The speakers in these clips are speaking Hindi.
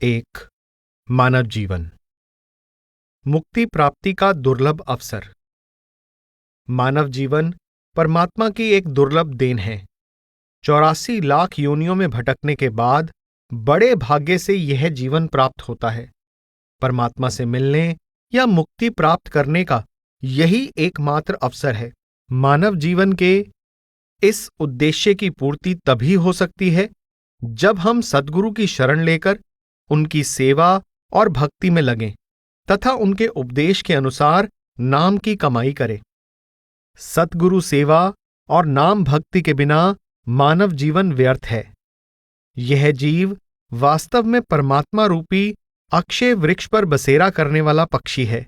एक मानव जीवन। मुक्ति प्राप्ति का दुर्लभ अवसर। मानव जीवन परमात्मा की एक दुर्लभ देन है। 84 लाख योनियों में भटकने के बाद बड़े भाग्य से यह जीवन प्राप्त होता है। परमात्मा से मिलने या मुक्ति प्राप्त करने का यही एकमात्र अवसर है। मानव जीवन के इस उद्देश्य की पूर्ति तभी हो सकती है जब हम सद्गुरु की शरण लेकर उनकी सेवा और भक्ति में लगें तथा उनके उपदेश के अनुसार नाम की कमाई करें। सद्गुरु सेवा और नाम भक्ति के बिना मानव जीवन व्यर्थ है। यह जीव वास्तव में परमात्मा रूपी अक्षय वृक्ष पर बसेरा करने वाला पक्षी है।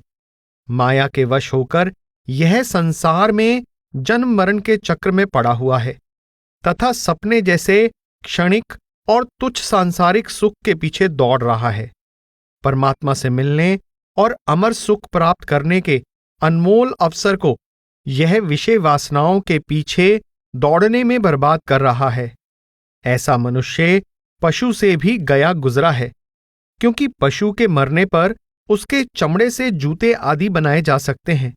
माया के वश होकर यह संसार में जन्म मरण के चक्र में पड़ा हुआ है तथा सपने जैसे क्षणिक और तुच्छ सांसारिक सुख के पीछे दौड़ रहा है। परमात्मा से मिलने और अमर सुख प्राप्त करने के अनमोल अवसर को यह विषय वासनाओं के पीछे दौड़ने में बर्बाद कर रहा है। ऐसा मनुष्य पशु से भी गया गुजरा है, क्योंकि पशु के मरने पर उसके चमड़े से जूते आदि बनाए जा सकते हैं,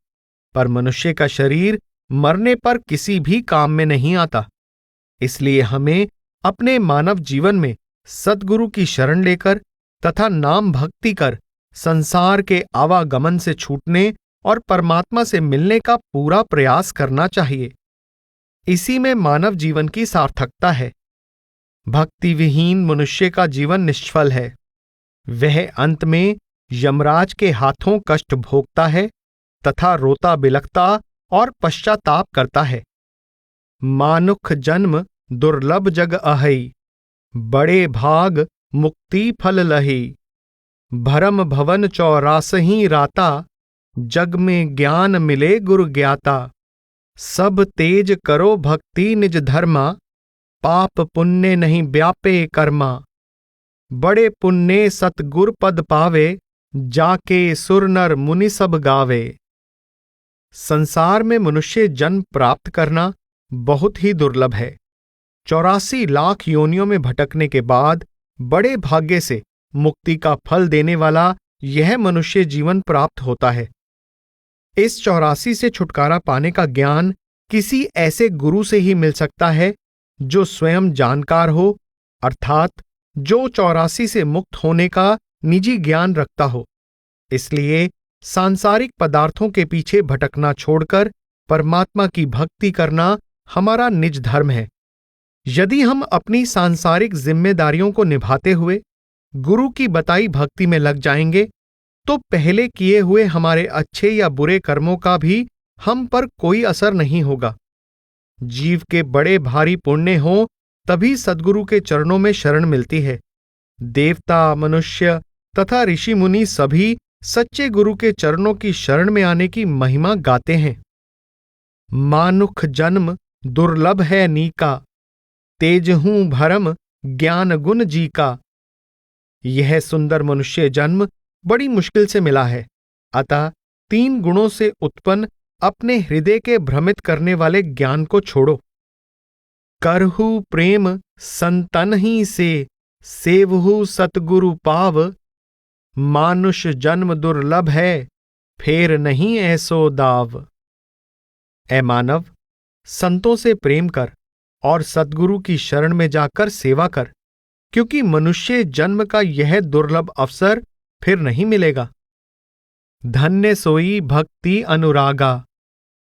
पर मनुष्य का शरीर मरने पर किसी भी काम में नहीं आता। इसलिए हमें अपने मानव जीवन में सद्गुरु की शरण लेकर तथा नाम भक्ति कर संसार के आवागमन से छूटने और परमात्मा से मिलने का पूरा प्रयास करना चाहिए। इसी में मानव जीवन की सार्थकता है। भक्ति विहीन मनुष्य का जीवन निष्फल है। वह अंत में यमराज के हाथों कष्ट भोगता है तथा रोता बिलखता और पश्चाताप करता है। मानुख जन्म दुर्लभ जग अहै, बड़े भाग मुक्ति फल लही। भरम भवन 84 राता, जग में ज्ञान मिले गुरु ज्ञाता। सब तेज करो भक्ति निज धर्मा, पाप पुण्य नहीं व्यापे कर्मा। बड़े पुण्य सतगुर पद पावे, जाके सुर नर मुनि सब गावे। संसार में मनुष्य जन्म प्राप्त करना बहुत ही दुर्लभ है। 84 लाख योनियों में भटकने के बाद बड़े भाग्य से मुक्ति का फल देने वाला यह मनुष्य जीवन प्राप्त होता है। इस 84 से छुटकारा पाने का ज्ञान किसी ऐसे गुरु से ही मिल सकता है जो स्वयं जानकार हो, अर्थात जो 84 से मुक्त होने का निजी ज्ञान रखता हो। इसलिए सांसारिक पदार्थों के पीछे भटकना छोड़कर परमात्मा की भक्ति करना हमारा निज धर्म है। यदि हम अपनी सांसारिक जिम्मेदारियों को निभाते हुए गुरु की बताई भक्ति में लग जाएंगे तो पहले किए हुए हमारे अच्छे या बुरे कर्मों का भी हम पर कोई असर नहीं होगा। जीव के बड़े भारी पुण्य हों तभी सद्गुरु के चरणों में शरण मिलती है। देवता, मनुष्य तथा ऋषि मुनि सभी सच्चे गुरु के चरणों की शरण में आने की महिमा गाते हैं। मानुख जन्म दुर्लभ है नीका, तेज हूं भरम ज्ञान गुण जी का। यह सुंदर मनुष्य जन्म बड़ी मुश्किल से मिला है। अतः 3 गुणों से उत्पन्न अपने हृदय के भ्रमित करने वाले ज्ञान को छोड़ो। करहु प्रेम संतन ही से, सेवहु सतगुरु पाव। मानुष जन्म दुर्लभ है, फेर नहीं ऐसो दाव। ऐ मानव, संतों से प्रेम कर और सद्गुरु की शरण में जाकर सेवा कर, क्योंकि मनुष्य जन्म का यह दुर्लभ अवसर फिर नहीं मिलेगा। धन्य सोई भक्ति अनुरागा,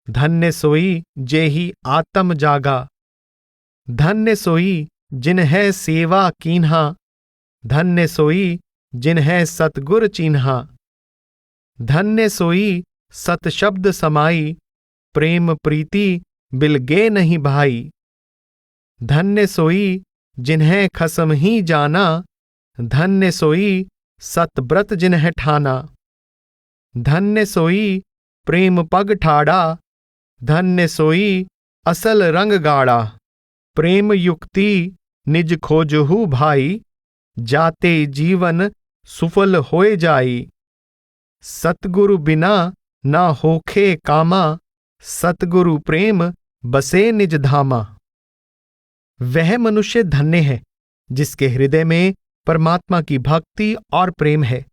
धन्य सोई जेहि आत्म जागा। धन्य सोई जिन्है सेवा कीन्हा, धन्य सोई जिन्है सतगुर चिन्हा। धन्य सोई सत शब्द समाई, प्रेम प्रीति बिलगे नहीं भाई। धन्य सोई जिन्है खसम ही जाना, धन्य सोई सतव्रत जिन्है ठाना। धन्य सोई प्रेम पग ठाड़ा, धन्य सोई असल रंग गाड़ा। प्रेम युक्ति निज खोजहु भाई, जाते जीवन सुफल होए जाई। सतगुरु बिना ना होखे कामा, सतगुरु प्रेम बसे निज धामा। वह मनुष्य धन्य है जिसके हृदय में परमात्मा की भक्ति और प्रेम है,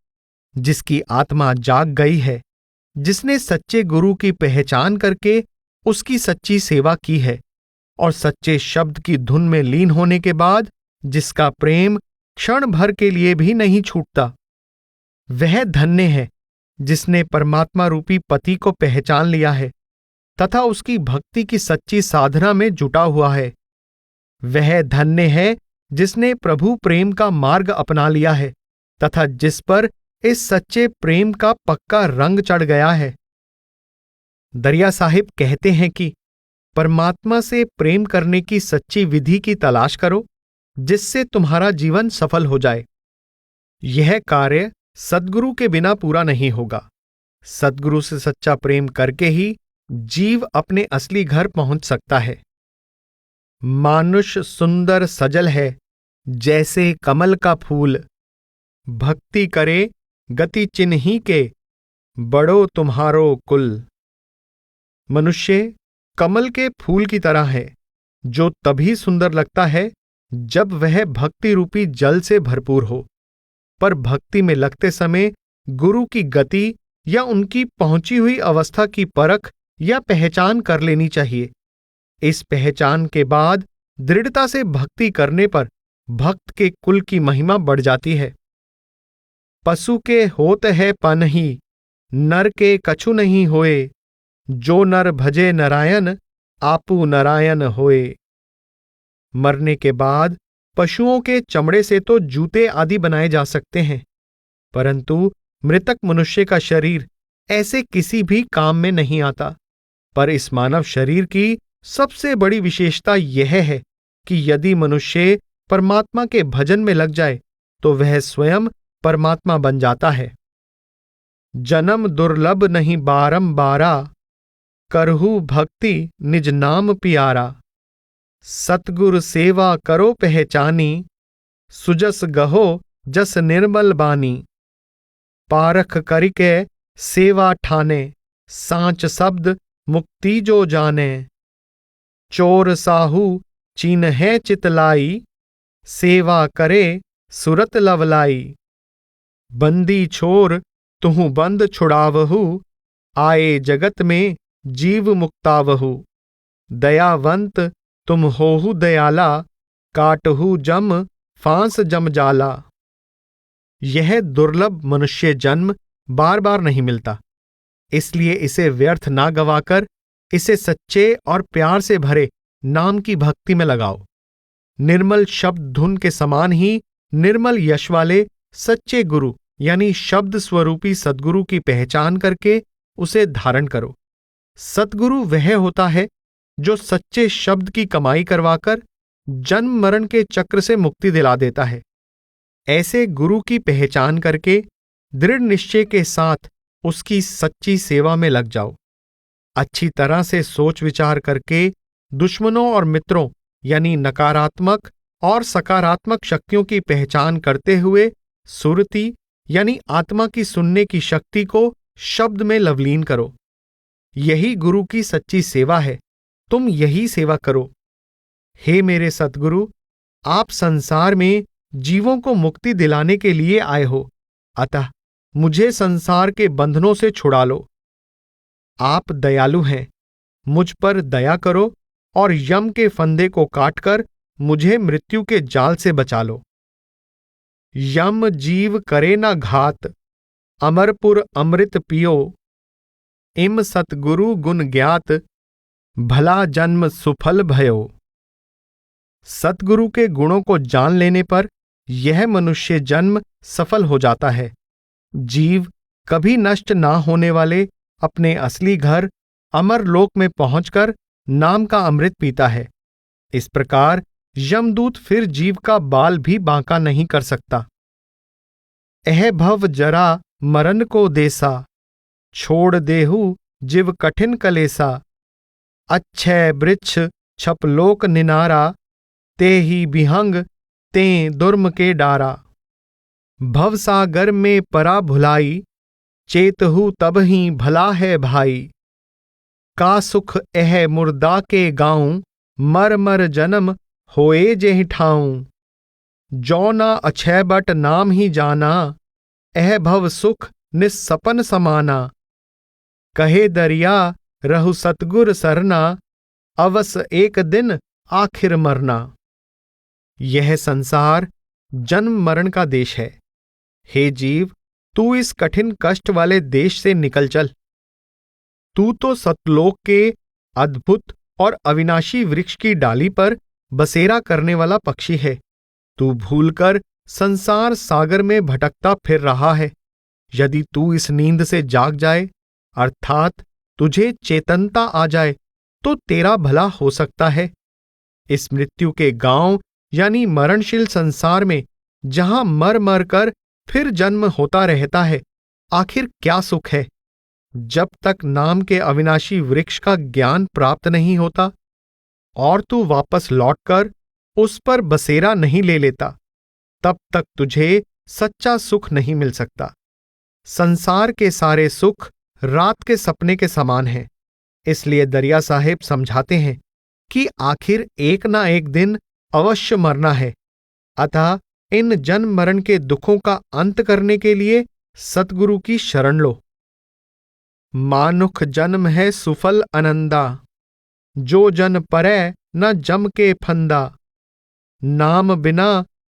जिसकी आत्मा जाग गई है, जिसने सच्चे गुरु की पहचान करके उसकी सच्ची सेवा की है और सच्चे शब्द की धुन में लीन होने के बाद जिसका प्रेम क्षण भर के लिए भी नहीं छूटता। वह धन्य है जिसने परमात्मा रूपी पति को पहचान लिया है तथा उसकी भक्ति की सच्ची साधना में जुटा हुआ है। वह धन्य है जिसने प्रभु प्रेम का मार्ग अपना लिया है तथा जिस पर इस सच्चे प्रेम का पक्का रंग चढ़ गया है। दरिया साहिब कहते हैं कि परमात्मा से प्रेम करने की सच्ची विधि की तलाश करो, जिससे तुम्हारा जीवन सफल हो जाए। यह कार्य सद्गुरु के बिना पूरा नहीं होगा। सद्गुरु से सच्चा प्रेम करके ही जीव अपने असली घर पहुंच सकता है। मानुष सुंदर सजल है, जैसे कमल का फूल, भक्ति करे गति चिन्ही के, बड़ो तुम्हारो कुल। मनुष्य कमल के फूल की तरह है, जो तभी सुंदर लगता है जब वह भक्ति रूपी जल से भरपूर हो। पर भक्ति में लगते समय गुरु की गति या उनकी पहुंची हुई अवस्था की परख या पहचान कर लेनी चाहिए। इस पहचान के बाद दृढ़ता से भक्ति करने पर भक्त के कुल की महिमा बढ़ जाती है। पशु के होत है पनहि, नर के कछु नहीं होए, जो नर भजे नारायण, आपू नारायण होए। मरने के बाद पशुओं के चमड़े से तो जूते आदि बनाए जा सकते हैं, परंतु मृतक मनुष्य का शरीर ऐसे किसी भी काम में नहीं आता। पर इस मानव शरीर की सबसे बड़ी विशेषता यह है कि यदि मनुष्य परमात्मा के भजन में लग जाए तो वह स्वयं परमात्मा बन जाता है। जन्म दुर्लभ नहीं बारंबारा, करहु भक्ति निज नाम प्यारा। सतगुर सेवा करो पहचानी, सुजस गहो जस निर्मल बानी। पारख करिके सेवा ठाने, सांच शब्द मुक्ति जो जाने। चोर साहू चीन्हे चितलाई, सेवा करे सुरत लवलाई। बंदी छोर तुहु बंद छुड़ावहु, आए जगत में जीव मुक्तावहु। दयावंत तुम होहु दयाला, काटहु जम फांस जम जाला। यह दुर्लभ मनुष्य जन्म बार बार नहीं मिलता, इसलिए इसे व्यर्थ ना गवाकर इसे सच्चे और प्यार से भरे नाम की भक्ति में लगाओ। निर्मल शब्द धुन के समान ही निर्मल यश वाले सच्चे गुरु यानी शब्द स्वरूपी सद्गुरु की पहचान करके उसे धारण करो। सद्गुरु वह होता है जो सच्चे शब्द की कमाई करवाकर जन्म मरण के चक्र से मुक्ति दिला देता है। ऐसे गुरु की पहचान करके दृढ़ निश्चय के साथ उसकी सच्ची सेवा में लग जाओ। अच्छी तरह से सोच विचार करके दुश्मनों और मित्रों यानी नकारात्मक और सकारात्मक शक्तियों की पहचान करते हुए सुरति यानी आत्मा की सुनने की शक्ति को शब्द में लवलीन करो। यही गुरु की सच्ची सेवा है, तुम यही सेवा करो। हे मेरे सद्गुरु, आप संसार में जीवों को मुक्ति दिलाने के लिए आए हो, अतः मुझे संसार के बंधनों से छुड़ा लो। आप दयालु हैं, मुझ पर दया करो और यम के फंदे को काटकर मुझे मृत्यु के जाल से बचा लो। यम जीव करे न घात, अमरपुर अमृत पियो। इम सतगुरु गुण ज्ञात, भला जन्म सुफल भयो। सतगुरु के गुणों को जान लेने पर यह मनुष्य जन्म सफल हो जाता है। जीव कभी नष्ट ना होने वाले अपने असली घर अमर लोक में पहुंचकर नाम का अमृत पीता है। इस प्रकार यमदूत फिर जीव का बाल भी बांका नहीं कर सकता। एह भव जरा मरण को देसा, छोड़ देहु जीव कठिन कलेसा। अच्छय वृक्ष छप लोक निनारा, ते ही विहंग ते दुर्म के डारा। भवसागर में परा भुलाई, चेतहु तब ही भला है भाई। का सुख एह मुर्दा के गाऊं, मर मर जन्म होए जेहि ठाऊं। जौ ना अछै बट नाम ही जाना, एह भव सुख निस्सपन समाना। कहे दरिया रहु सतगुर सरना, अवस एक दिन आखिर मरना। यह संसार जन्म मरण का देश है। हे जीव, तू इस कठिन कष्ट वाले देश से निकल चल। तू तो सतलोक के अद्भुत और अविनाशी वृक्ष की डाली पर बसेरा करने वाला पक्षी है। तू भूलकर संसार सागर में भटकता फिर रहा है। यदि तू इस नींद से जाग जाए, अर्थात तुझे चेतनता आ जाए, तो तेरा भला हो सकता है। इस मृत्यु के गांव यानी मरणशील संसार में जहां मर मर कर फिर जन्म होता रहता है, आखिर क्या सुख है? जब तक नाम के अविनाशी वृक्ष का ज्ञान प्राप्त नहीं होता और तू वापस लौटकर उस पर बसेरा नहीं ले लेता, तब तक तुझे सच्चा सुख नहीं मिल सकता। संसार के सारे सुख रात के सपने के समान हैं। इसलिए दरिया साहेब समझाते हैं कि आखिर एक ना एक दिन अवश्य मरना है। अतः इन जन्म मरण के दुखों का अंत करने के लिए सतगुरु की शरण लो। मानुख जन्म है सुफल आनंदा, जो जन परै न जम के फंदा। नाम बिना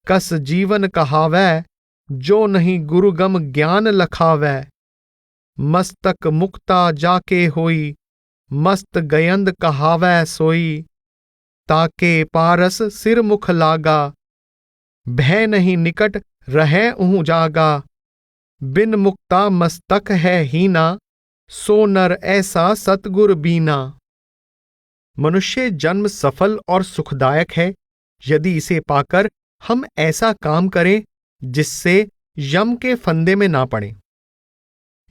कस जीवन कहावै, जो नहीं गुरुगम ज्ञान लखावै। मस्तक मुक्ता जाके होई, मस्त गयंद कहावै सोई। ताके पारस सिर मुख लागा, भय नहीं निकट रहे ऊं जागा। बिन मुक्ता मस्तक है हीना, सो नर ऐसा सतगुर बीना। मनुष्य जन्म सफल और सुखदायक है यदि इसे पाकर हम ऐसा काम करें जिससे यम के फंदे में ना पड़े।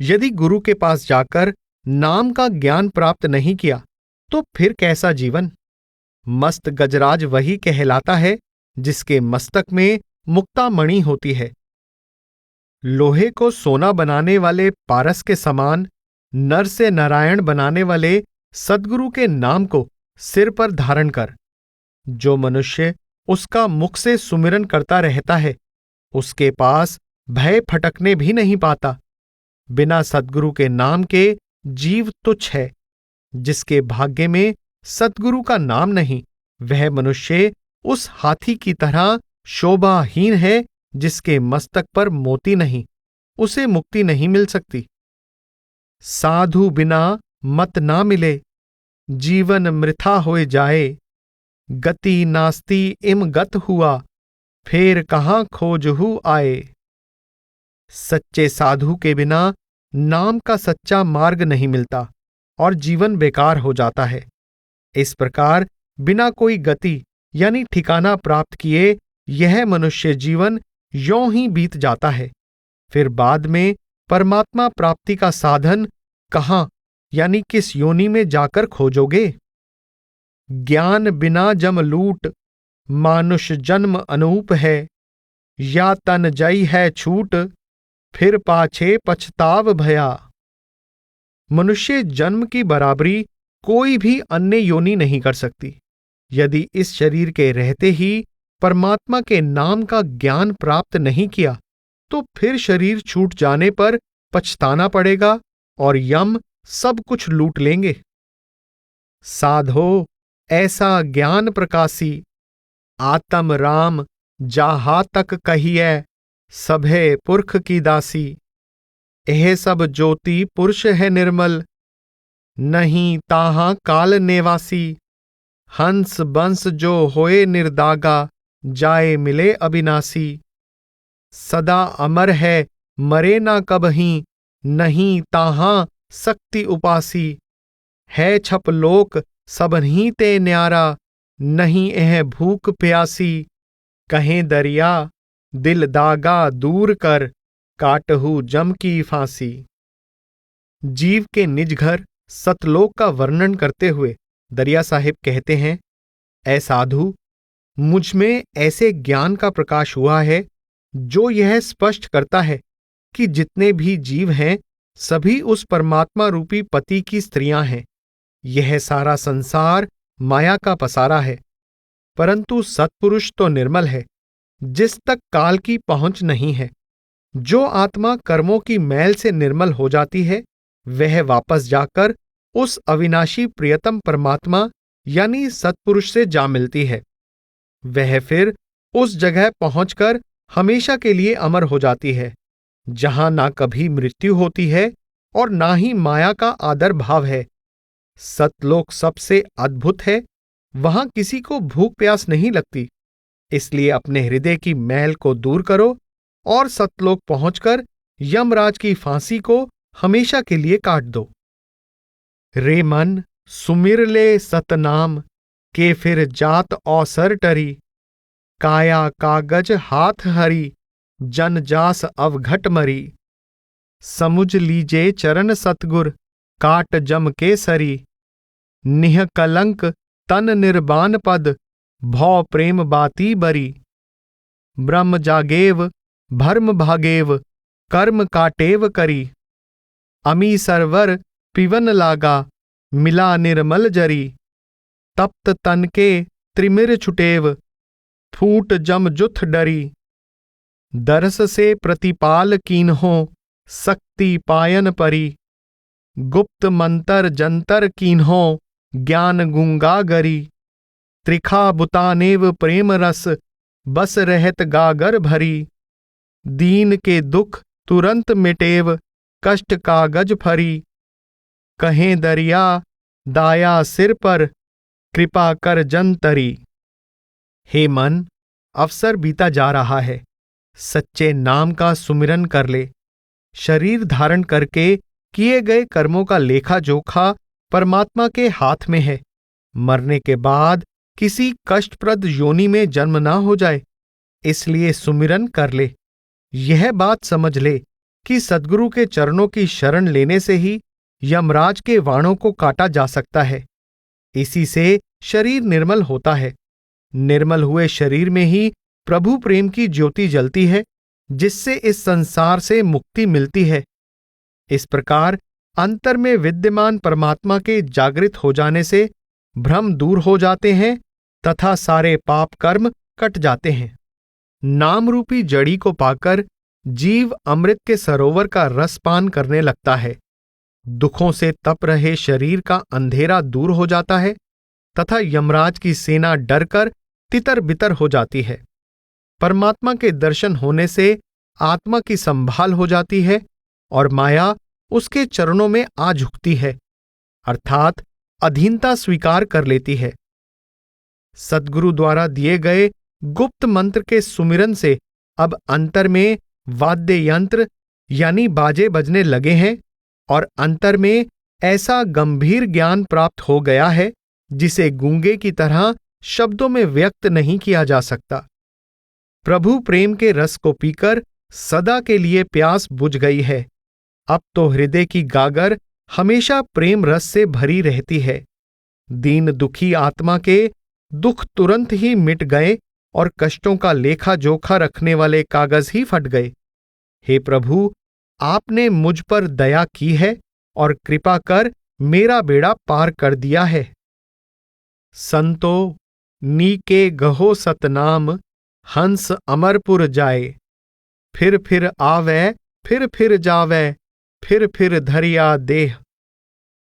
यदि गुरु के पास जाकर नाम का ज्ञान प्राप्त नहीं किया तो फिर कैसा जीवन? मस्त गजराज वही कहलाता है जिसके मस्तक में मुक्तामणि होती है। लोहे को सोना बनाने वाले पारस के समान नर से नारायण बनाने वाले सद्गुरु के नाम को सिर पर धारण कर। जो मनुष्य उसका मुख से सुमिरन करता रहता है, उसके पास भय फटकने भी नहीं पाता। बिना सद्गुरु के नाम के जीव तुच्छ है। जिसके भाग्य में सद्गुरु का नाम नहीं, वह मनुष्य उस हाथी की तरह शोभाहीन है जिसके मस्तक पर मोती नहीं, उसे मुक्ति नहीं मिल सकती। साधु बिना मत ना मिले, जीवन मृथा होए जाए। गति नास्ती इम गत हुआ, फेर कहाँ खोजहु आए। सच्चे साधु के बिना नाम का सच्चा मार्ग नहीं मिलता और जीवन बेकार हो जाता है। इस प्रकार बिना कोई गति यानी ठिकाना प्राप्त किए यह मनुष्य जीवन यों ही बीत जाता है। फिर बाद में परमात्मा प्राप्ति का साधन कहाँ यानी किस योनि में जाकर खोजोगे? ज्ञान बिना जम लूट, मानुष जन्म अनूप है। या तन जई है छूट, फिर पाछे पछताव भया। मनुष्य जन्म की बराबरी कोई भी अन्य योनि नहीं कर सकती। यदि इस शरीर के रहते ही परमात्मा के नाम का ज्ञान प्राप्त नहीं किया तो फिर शरीर छूट जाने पर पछताना पड़ेगा और यम सब कुछ लूट लेंगे। साधो ऐसा ज्ञान प्रकाशी, आत्म राम जाहा तक कहिए, सभे पुरख की दासी। यह सब ज्योति पुरुष है निर्मल, नहीं ताहा काल नेवासी। हंस बंस जो होए निर्दागा, जाए मिले अविनाशी। सदा अमर है मरे ना कबहीं, नहीं ताहा शक्ति उपासी। है छप लोक सबन्ही ते न्यारा, नहीं एह भूख प्यासी। कहें दरिया दिल दागा दूर कर, काटहु जम की फांसी। जीव के निज घर सतलोक का वर्णन करते हुए दरिया साहिब कहते हैं, ऐ साधु, मुझ में ऐसे ज्ञान का प्रकाश हुआ है जो यह स्पष्ट करता है कि जितने भी जीव हैं सभी उस परमात्मा रूपी पति की स्त्रियां हैं। यह सारा संसार माया का पसारा है, परंतु सत्पुरुष तो निर्मल है। जिस तक काल की पहुंच नहीं है। जो आत्मा कर्मों की मैल से निर्मल हो जाती है, वह वापस जाकर उस अविनाशी प्रियतम परमात्मा यानी सत्पुरुष से जा मिलती है। वह फिर उस जगह पहुंचकर हमेशा के लिए अमर हो जाती है, जहां ना कभी मृत्यु होती है और ना ही माया का आदर भाव है। सतलोक सबसे अद्भुत है, वहां किसी को भूख प्यास नहीं लगती। इसलिए अपने हृदय की मैल को दूर करो और सतलोक पहुंचकर यमराज की फांसी को हमेशा के लिए काट दो। रे मन, सुमिर ले सतनाम, के फिर जात औसर टरी। काया कागज हाथ हरी, जन जास अवघट मरी। समुझ लीजे चरण सतगुर, काट जम के सरी। निह कलंक तन निर्बान पद, भौ प्रेम बाती बरी। ब्रह्म जागेव भर्म भागेव, कर्म काटेव करी। अमी सरवर पिवन लागा, मिला निर्मल जरी। तप्त तन के त्रिमिर छुटेव, फूट जम जुथ डरी। दरस से प्रतिपाल कीन्हो, शक्ति पायन परी। गुप्त मंतर जंतर कीन्हो, ज्ञान गुंगा गरी। त्रिखा बुतानेव प्रेम रस, बस रहत गागर भरी। दीन के दुख तुरंत मिटेव, कष्ट कागज फरी। कहें दरिया दाया सिर पर, कृपा कर जंतरी। हे मन, अवसर बीता जा रहा है। सच्चे नाम का सुमिरन कर ले। शरीर धारण करके किए गए कर्मों का लेखा जोखा परमात्मा के हाथ में है। मरने के बाद किसी कष्टप्रद योनि में जन्म ना हो जाए, इसलिए सुमिरन कर ले। यह बात समझ ले कि सद्गुरु के चरणों की शरण लेने से ही यमराज के वाणों को काटा जा सकता है। इसी से शरीर निर्मल होता है। निर्मल हुए शरीर में ही प्रभु प्रेम की ज्योति जलती है, जिससे इस संसार से मुक्ति मिलती है। इस प्रकार अंतर में विद्यमान परमात्मा के जागृत हो जाने से भ्रम दूर हो जाते हैं तथा सारे पाप कर्म कट जाते हैं। नाम रूपी जड़ी को पाकर जीव अमृत के सरोवर का रस पान करने लगता है। दुखों से तप रहे शरीर का अंधेरा दूर हो जाता है तथा यमराज की सेना डरकर तितर बितर हो जाती है। परमात्मा के दर्शन होने से आत्मा की संभाल हो जाती है और माया उसके चरणों में आ झुकती है, अर्थात अधीनता स्वीकार कर लेती है। सद्गुरु द्वारा दिए गए गुप्त मंत्र के सुमिरन से अब अंतर में वाद्य यंत्र यानी बाजे बजने लगे हैं और अंतर में ऐसा गंभीर ज्ञान प्राप्त हो गया है जिसे गूंगे की तरह शब्दों में व्यक्त नहीं किया जा सकता। प्रभु प्रेम के रस को पीकर सदा के लिए प्यास बुझ गई है। अब तो हृदय की गागर हमेशा प्रेम रस से भरी रहती है। दीन दुखी आत्मा के दुख तुरंत ही मिट गए और कष्टों का लेखा जोखा रखने वाले कागज ही फट गए। हे प्रभु, आपने मुझ पर दया की है और कृपा कर मेरा बेड़ा पार कर दिया है। संतो, नीके गहो सतनाम, हंस अमरपुर जाए। फिर आवे, फिर जावे, फिर धरिया देह।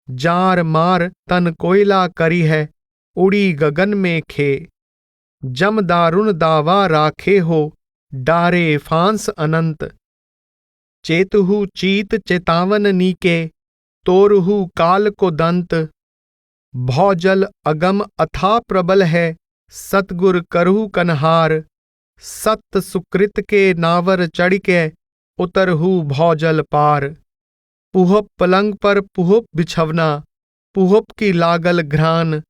जार मार तन कोयला करी है, उड़ी गगन में खे। जम दारुण दावा राखे हो, डारे फांस अनंत। चेतुहु चीत चेतावन नीके, तोरहु काल को दंत। भौजल अगम अथा प्रबल है, सतगुर करहु कन्हार। सत सुकृत के नावर चढ़ के, उतरहु भौजल पार। पुहप पलंग पर पुहप बिछवना, पुहप की लागल घ्रान।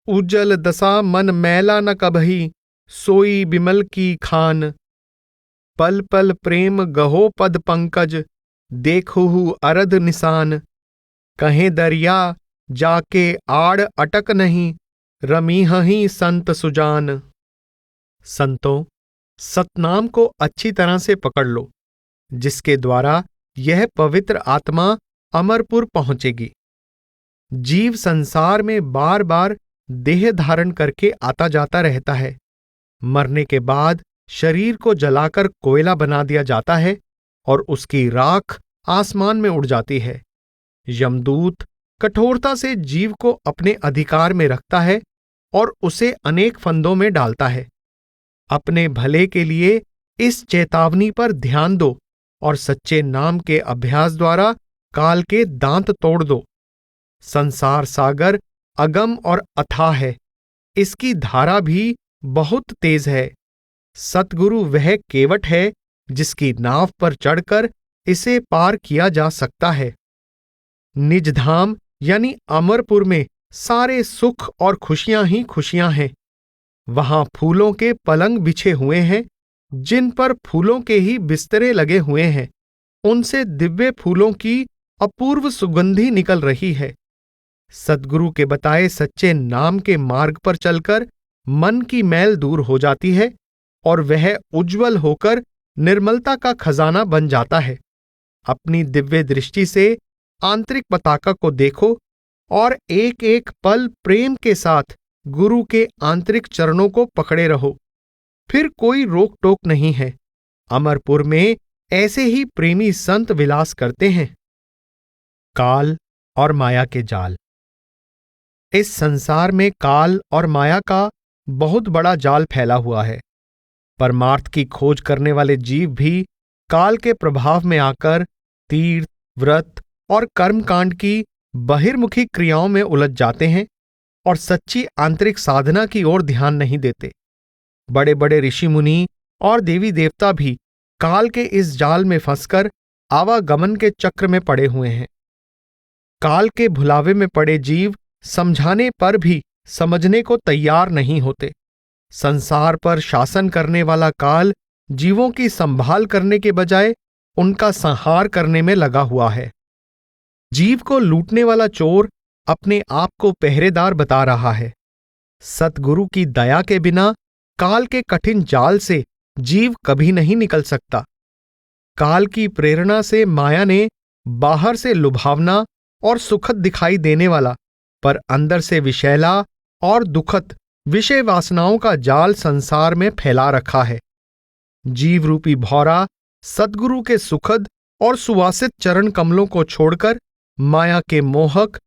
उज्जल दशा मन मैला न कबही, सोई बिमल की खान। पल पल प्रेम गहो पद पंकज, देखहु अरध निशान। कहें दरिया जाके आड़ अटक नहीं, रमीहहि संत सुजान। संतों, सतनाम को अच्छी तरह से पकड़ लो, जिसके द्वारा यह पवित्र आत्मा अमरपुर पहुंचेगी। जीव संसार में बार बार देह धारण करके आता जाता रहता है। मरने के बाद शरीर को जलाकर कोयला बना दिया जाता है और उसकी राख आसमान में उड़ जाती है। यमदूत कठोरता से जीव को अपने अधिकार में रखता है और उसे अनेक फंदों में डालता है। अपने भले के लिए इस चेतावनी पर ध्यान दो और सच्चे नाम के अभ्यास द्वारा काल के दांत तोड़ दो। संसार सागर अगम और अथाह है, इसकी धारा भी बहुत तेज है। सतगुरु वह केवट है जिसकी नाव पर चढ़कर इसे पार किया जा सकता है। निज धाम यानी अमरपुर में सारे सुख और खुशियां ही खुशियां हैं। वहां फूलों के पलंग बिछे हुए हैं, जिन पर फूलों के ही बिस्तरे लगे हुए हैं। उनसे दिव्य फूलों की अपूर्व सुगंधी निकल रही है। सद्गुरु के बताए सच्चे नाम के मार्ग पर चलकर मन की मैल दूर हो जाती है और वह उज्जवल होकर निर्मलता का खजाना बन जाता है। अपनी दिव्य दृष्टि से आंतरिक पताका को देखो और एक एक पल प्रेम के साथ गुरु के आंतरिक चरणों को पकड़े रहो। फिर कोई रोक टोक नहीं है। अमरपुर में ऐसे ही प्रेमी संत विलास करते हैं। काल और माया के जाल। इस संसार में काल और माया का बहुत बड़ा जाल फैला हुआ है। परमार्थ की खोज करने वाले जीव भी काल के प्रभाव में आकर तीर्थ, व्रत और कर्मकांड की बहिर्मुखी क्रियाओं में उलझ जाते हैं और सच्ची आंतरिक साधना की ओर ध्यान नहीं देते। बड़े बड़े ऋषि मुनि और देवी देवता भी काल के इस जाल में फंसकर आवागमन के चक्र में पड़े हुए हैं। काल के भुलावे में पड़े जीव समझाने पर भी समझने को तैयार नहीं होते। संसार पर शासन करने वाला काल जीवों की संभाल करने के बजाय उनका संहार करने में लगा हुआ है। जीव को लूटने वाला चोर अपने आप को पहरेदार बता रहा है। सतगुरु की दया के बिना काल के कठिन जाल से जीव कभी नहीं निकल सकता। काल की प्रेरणा से माया ने बाहर से लुभावना और सुखद दिखाई देने वाला पर अंदर से विषैला और दुखद विषय वासनाओं का जाल संसार में फैला रखा है। जीव रूपी भौरा सद्गुरु के सुखद और सुवासित चरण कमलों को छोड़कर माया के मोहक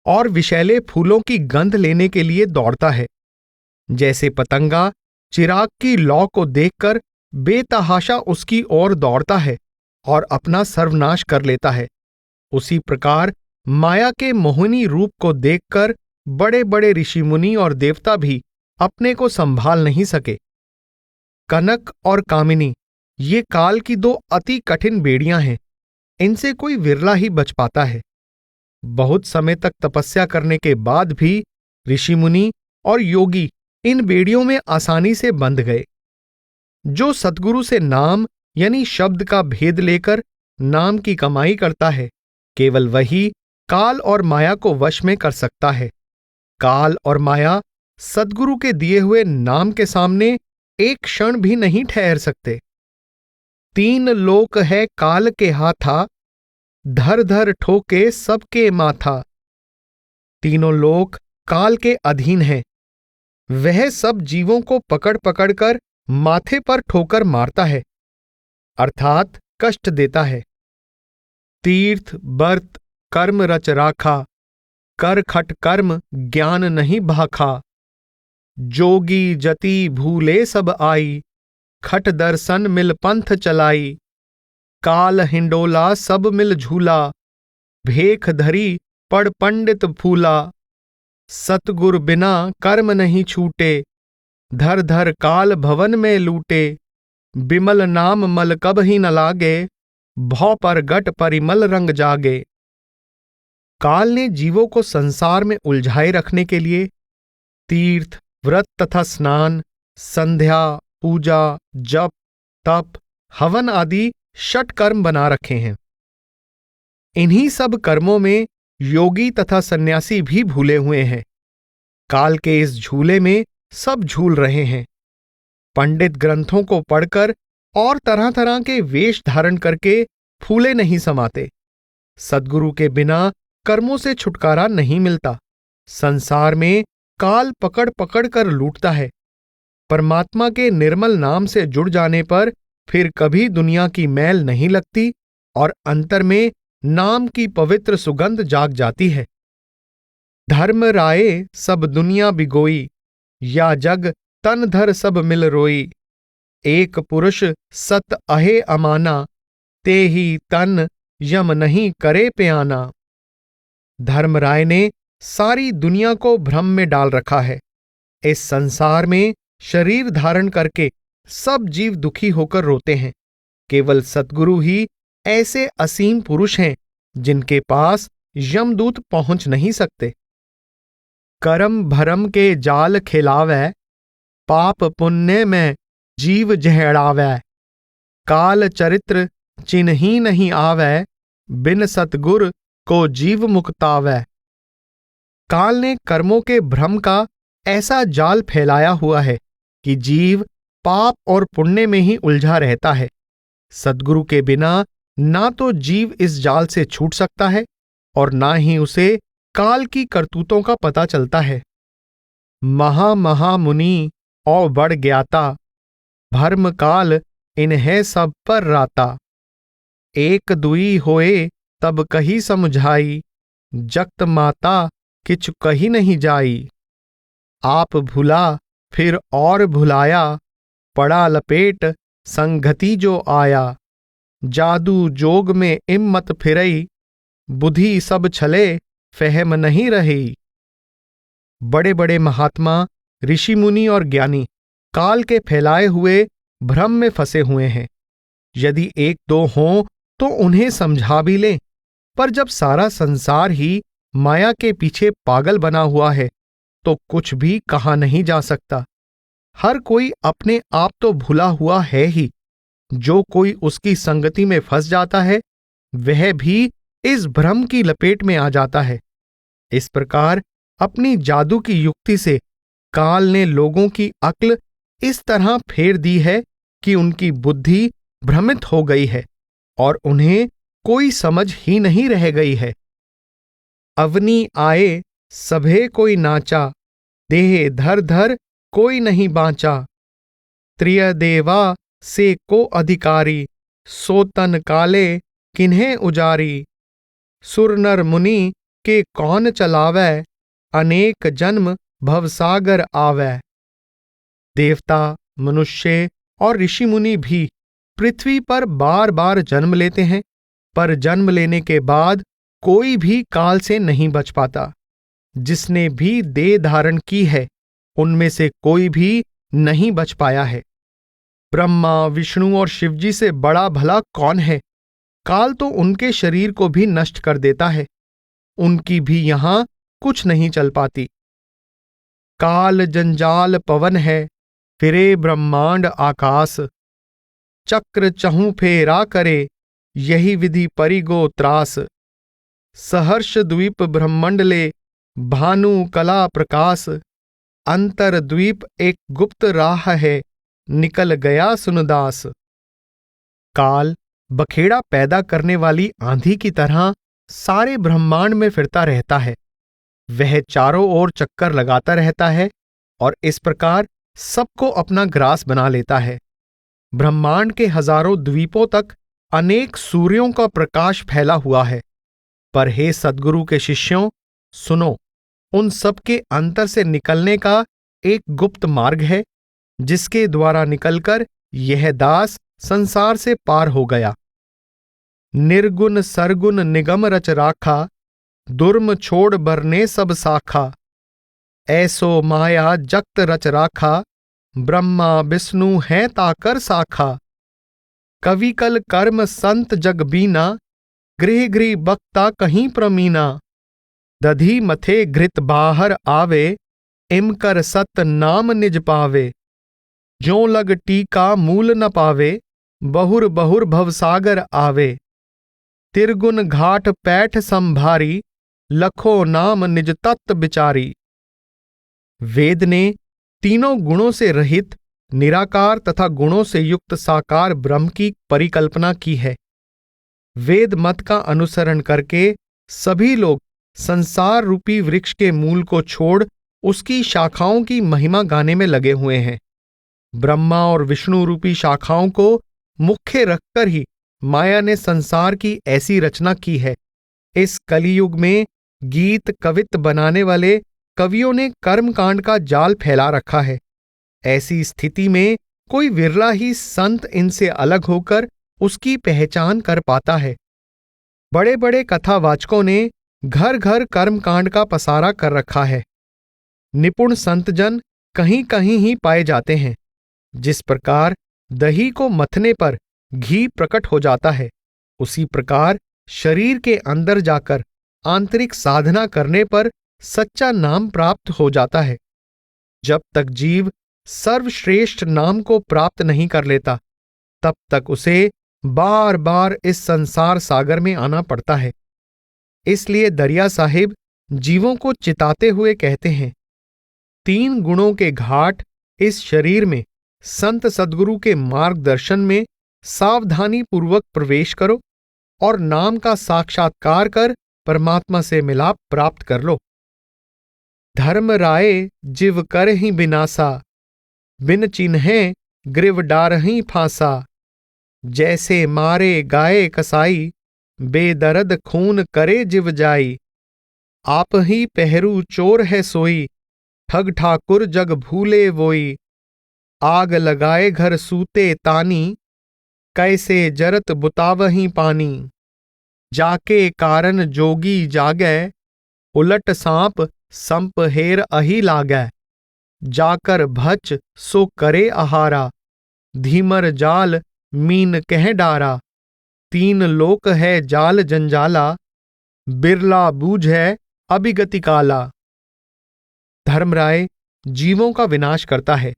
और विषैले फूलों की गंध लेने के लिए दौड़ता है। जैसे पतंगा चिराग की लौ को देखकर बेतहाशा उसकी ओर दौड़ता है और अपना सर्वनाश कर लेता है, उसी प्रकार माया के मोहिनी रूप को देखकर बड़े बड़े ऋषि मुनि और देवता भी अपने को संभाल नहीं सके। कनक और कामिनी ये काल की दो अति कठिन बेड़ियां हैं। इनसे कोई विरला ही बच पाता है। बहुत समय तक तपस्या करने के बाद भी ऋषि मुनि और योगी इन बेड़ियों में आसानी से बंध गए। जो सतगुरु से नाम यानी शब्द का भेद लेकर नाम की कमाई करता है, केवल वही काल और माया को वश में कर सकता है। काल और माया सद्गुरु के दिए हुए नाम के सामने एक क्षण भी नहीं ठहर सकते। 3 लोक है काल के हाथा, धर धर ठोके सबके माथा। तीनों लोक काल के अधीन हैं। वह सब जीवों को पकड़ पकड़ कर माथे पर ठोकर मारता है, अर्थात कष्ट देता है। तीर्थ बर्त कर्म रच राखा, कर खट कर्म ज्ञान नहीं भाखा। जोगी जति भूले सब आई, खट दर्शन मिल पंथ चलाई। काल हिंडोला सब मिल झूला, भेख धरी पड़ पंडित फूला। सतगुर बिना कर्म नहीं छूटे, धर धर काल भवन में लूटे। बिमल नाम मल कब ही न लागे, भौ पर गट परिमल रंग जागे। काल ने जीवों को संसार में उलझाए रखने के लिए तीर्थ, व्रत तथा स्नान, संध्या, पूजा, जप, तप, हवन आदि षट कर्म बना रखे हैं। इन्हीं सब कर्मों में योगी तथा सन्यासी भी भूले हुए हैं। काल के इस झूले में सब झूल रहे हैं। पंडित ग्रंथों को पढ़कर और तरह तरह के वेश धारण करके फूले नहीं समाते। सद्गुरु के बिना कर्मों से छुटकारा नहीं मिलता। संसार में काल पकड़ पकड़ कर लूटता है। परमात्मा के निर्मल नाम से जुड़ जाने पर फिर कभी दुनिया की मैल नहीं लगती और अंतर में नाम की पवित्र सुगंध जाग जाती है। धर्म राये सब दुनिया बिगोई, या जग तन धर सब मिल रोई। एक पुरुष सत अहे अमाना, ते ही तन यम नहीं करे प्याना। धर्मराय ने सारी दुनिया को भ्रम में डाल रखा है। इस संसार में शरीर धारण करके सब जीव दुखी होकर रोते हैं। केवल सद्गुरु ही ऐसे असीम पुरुष हैं जिनके पास यमदूत पहुंच नहीं सकते। करम भरम के जाल खिलावै, पाप पुण्य में जीव जहड़ावै। काल चरित्र चिन्ही नहीं आवै, बिन सतगुर को जीव मुक्तावै। काल ने कर्मों के भ्रम का ऐसा जाल फैलाया हुआ है कि जीव पाप और पुण्य में ही उलझा रहता है। सद्गुरु के बिना ना तो जीव इस जाल से छूट सकता है और ना ही उसे काल की करतूतों का पता चलता है। महा मुनि और बड़ ज्ञाता, भर्म काल इन्हें सब पर राता। एक दुई होए तब कही समझाई, जगत माता किछु कही नहीं जाई। आप भुला फिर और भुलाया, पड़ा लपेट संगति जो आया। जादू जोग में इम्मत फिरई, बुद्धि सब छले फहम नहीं रही। बड़े बड़े महात्मा, ऋषि मुनि और ज्ञानी काल के फैलाए हुए भ्रम में फंसे हुए हैं। यदि एक दो हों तो उन्हें समझा भी लें, पर जब सारा संसार ही माया के पीछे पागल बना हुआ है तो कुछ भी कहा नहीं जा सकता। हर कोई अपने आप तो भुला हुआ है ही। जो कोई उसकी संगति में फंस जाता है वह भी इस भ्रम की लपेट में आ जाता है। इस प्रकार अपनी जादू की युक्ति से काल ने लोगों की अक्ल इस तरह फेर दी है कि उनकी बुद्धि भ्रमित हो गई है और उन्हें कोई समझ ही नहीं रह गई है। अवनी आए सभे कोई नाचा, देह धर धर कोई नहीं बांचा। त्रिय देवा से को अधिकारी, सो तन काले किन्हें उजारी। सुर नर मुनि के कौन चलावै, अनेक जन्म भवसागर आवै। देवता, मनुष्य और ऋषि मुनि भी पृथ्वी पर बार बार जन्म लेते हैं, पर जन्म लेने के बाद कोई भी काल से नहीं बच पाता। जिसने भी देह धारण की है उनमें से कोई भी नहीं बच पाया है। ब्रह्मा, विष्णु और शिवजी से बड़ा भला कौन है? काल तो उनके शरीर को भी नष्ट कर देता है, उनकी भी यहां कुछ नहीं चल पाती। काल जंजाल पवन है, फिरे ब्रह्मांड आकाश। चक्र चहु फेरा करे, यही विधि परिगो त्रास। सहर्ष द्वीप ब्रह्मंडले, भानु कला प्रकाश। अंतर द्वीप एक गुप्त राह है, निकल गया सुनदास। काल बखेड़ा पैदा करने वाली आंधी की तरह सारे ब्रह्मांड में फिरता रहता है। वह चारों ओर चक्कर लगाता रहता है और इस प्रकार सबको अपना ग्रास बना लेता है। ब्रह्मांड के हजारों द्वीपों तक अनेक सूर्यों का प्रकाश फैला हुआ है। पर हे सद्गुरु के शिष्यों, सुनो, उन सब के अंतर से निकलने का एक गुप्त मार्ग है, जिसके द्वारा निकलकर यह दास संसार से पार हो गया। निर्गुण सरगुण निगम रच राखा, दुर्म छोड़ बरने सब साखा। ऐसो माया जगत रच राखा, ब्रह्मा विष्णु हैं ताकर साखा। कवि कल कर्म संत जग बीना, गृह गृह बक्ता कहीं प्रमीना। दधी मथे घृत बाहर आवे, इमकर सत नाम निज पावे। ज्यों लग टीका मूल न पावे, बहुर बहुर भवसागर आवे। तिरगुन घाट पैठ संभारी, लखो नाम निज तत्व विचारी। वेद ने तीनों गुणों से रहित निराकार तथा गुणों से युक्त साकार ब्रह्म की परिकल्पना की है। वेद मत का अनुसरण करके सभी लोग संसार रूपी वृक्ष के मूल को छोड़ उसकी शाखाओं की महिमा गाने में लगे हुए हैं। ब्रह्मा और विष्णु रूपी शाखाओं को मुख्य रखकर ही माया ने संसार की ऐसी रचना की है। इस कलियुग में गीत कवित बनाने वाले कवियों ने कर्मकांड का जाल फैला रखा है। ऐसी स्थिति में कोई विरला ही संत इनसे अलग होकर उसकी पहचान कर पाता है। बड़े बड़े कथावाचकों ने घर घर कर्मकांड का पसारा कर रखा है। निपुण संतजन कहीं कहीं ही पाए जाते हैं। जिस प्रकार दही को मथने पर घी प्रकट हो जाता है, उसी प्रकार शरीर के अंदर जाकर आंतरिक साधना करने पर सच्चा नाम प्राप्त हो जाता है। जब तक जीव सर्वश्रेष्ठ नाम को प्राप्त नहीं कर लेता, तब तक उसे बार बार इस संसार सागर में आना पड़ता है। इसलिए दरिया साहिब जीवों को चिताते हुए कहते हैं, 3 गुणों के घाट इस शरीर में संत सद्गुरु के मार्गदर्शन में सावधानी पूर्वक प्रवेश करो और नाम का साक्षात्कार कर परमात्मा से मिलाप प्राप्त कर लो। धर्म राय जिव कर ही बिनासा, बिन चिन्हे ग्रीव डारही फांसा। जैसे मारे गाये कसाई, बेदर्द खून करे जिव जाई। आप ही पहरू चोर है सोई, ठग ठाकुर जग भूले वोई। आग लगाए घर सूते तानी, कैसे जरत बुतावही पानी। जाके कारण जोगी जागै, उलट सांप संप हेर अही लागै। जाकर भच सो करे आहारा, धीमर जाल मीन कह डारा। 3 लोक है जाल जंजाला, बिरला बूझै अभिगति काला। धर्मराय जीवों का विनाश करता है।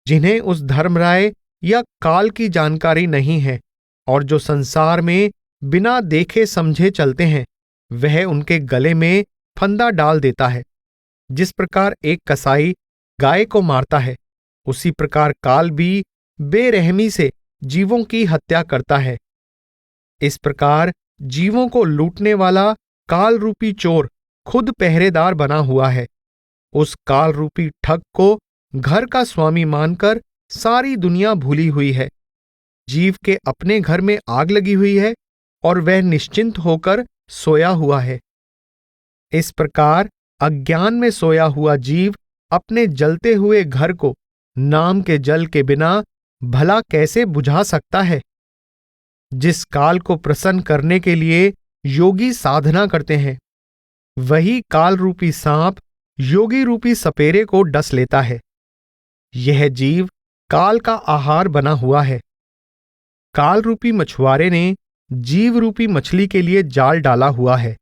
जिन्हें उस धर्मराय या काल की जानकारी नहीं है और जो संसार में बिना देखे समझे चलते हैं, वह उनके गले में फंदा डाल देता है। जिस प्रकार एक कसाई गाय को मारता है, उसी प्रकार काल भी बेरहमी से जीवों की हत्या करता है। इस प्रकार जीवों को लूटने वाला काल रूपी चोर खुद पहरेदार बना हुआ है। उस काल रूपी ठग को घर का स्वामी मानकर सारी दुनिया भूली हुई है। जीव के अपने घर में आग लगी हुई है और वह निश्चिंत होकर सोया हुआ है। इस प्रकार अज्ञान में सोया हुआ जीव अपने जलते हुए घर को नाम के जल के बिना भला कैसे बुझा सकता है। जिस काल को प्रसन्न करने के लिए योगी साधना करते हैं, वही काल रूपी सांप योगी रूपी सपेरे को डस लेता है। यह जीव काल का आहार बना हुआ है। काल रूपी मछुआरे ने जीव रूपी मछली के लिए जाल डाला हुआ है।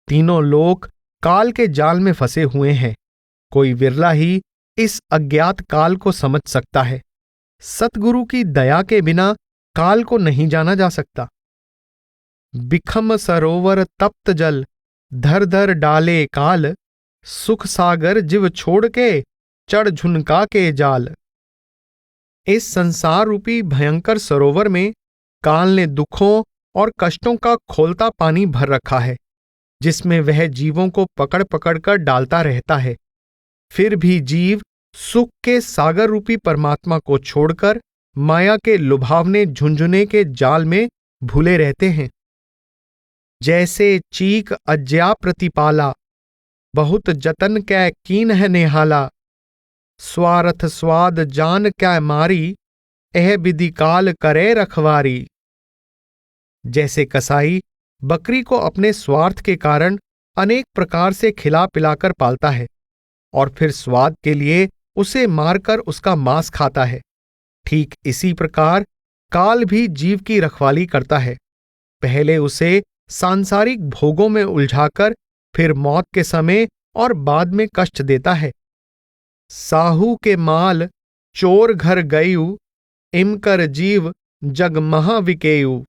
तीनों लोग काल के जाल में फंसे हुए हैं। कोई विरला ही इस अज्ञात काल को समझ सकता है। सतगुरु की दया के बिना काल को नहीं जाना जा सकता। बिखम सरोवर तप्त जल, धर धर डाले काल। सुख सागर जिव छोड़ के, चढ़ झुनका के जाल। इस संसार रूपी भयंकर सरोवर में काल ने दुखों और कष्टों का खोलता पानी भर रखा है, जिसमें वह जीवों को पकड़ पकड़ कर डालता रहता है। फिर भी जीव सुख के सागर रूपी परमात्मा को छोड़कर माया के लुभावने झुंझुने के जाल में भूले रहते हैं। जैसे चीक अज्ञा प्रतिपाला, बहुत जतन कै कीन है नेहाला। स्वार्थ स्वाद जान कै मारी, एह विधि काल करे रखवारी। जैसे कसाई बकरी को अपने स्वार्थ के कारण अनेक प्रकार से खिला पिलाकर पालता है और फिर स्वाद के लिए उसे मारकर उसका मांस खाता है, ठीक इसी प्रकार काल भी जीव की रखवाली करता है। पहले उसे सांसारिक भोगों में उलझाकर फिर मौत के समय और बाद में कष्ट देता है। साहू के माल चोर घर गयु, इमकर जीव जग महा विकेयु।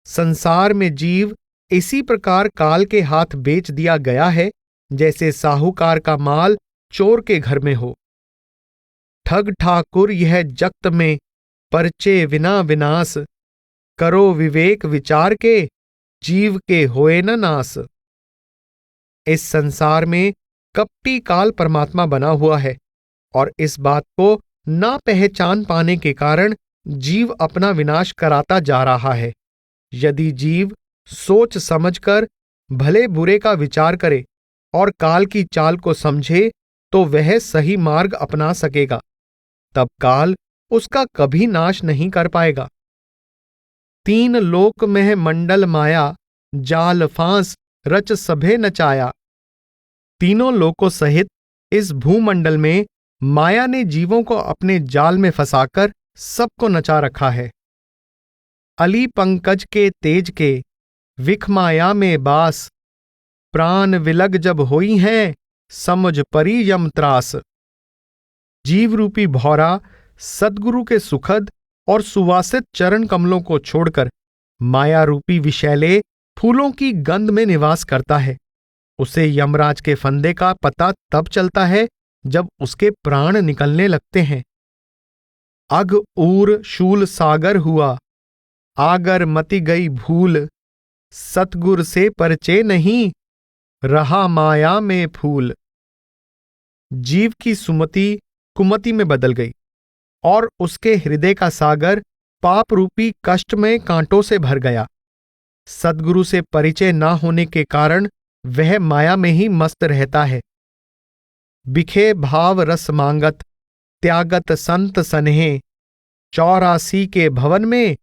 संसार में जीव इसी प्रकार काल के हाथ बेच दिया गया है, जैसे साहूकार का माल चोर के घर में हो। ठग ठाकुर यह जगत में, परचे विना विनाश। करो विवेक विचार के, जीव के होए न नाश। इस संसार में कपटी काल परमात्मा बना हुआ है और इस बात को ना पहचान पाने के कारण जीव अपना विनाश कराता जा रहा है। यदि जीव सोच समझकर भले बुरे का विचार करे और काल की चाल को समझे तो वह सही मार्ग अपना सकेगा। तब काल उसका कभी नाश नहीं कर पाएगा। तीन लोक मह मंडल माया, जाल फांस रच सभे नचाया। तीनों लोकों सहित इस भूमंडल में माया ने जीवों को अपने जाल में फंसाकर सबको नचा रखा है। अली पंकज के तेज के विख माया में बास, प्राण विलग जब होई हैं समझ परी यम त्रास। जीव रूपी भौरा सद्गुरु के सुखद और सुवासित चरण कमलों को छोड़कर माया रूपी विषैले फूलों की गंध में निवास करता है। उसे यमराज के फंदे का पता तब चलता है जब उसके प्राण निकलने लगते हैं। अग ऊर शूल सागर हुआ, आगर मति गई भूल, सतगुर से परचे नहीं रहा माया में फूल। जीव की सुमति कुमति में बदल गई और उसके हृदय का सागर पाप रूपी कष्ट में कांटों से भर गया। सद्गुरु से परिचय न होने के कारण वह माया में ही मस्त रहता है। बिखे भाव रस मांगत त्यागत संत सनेह, 84 के भवन में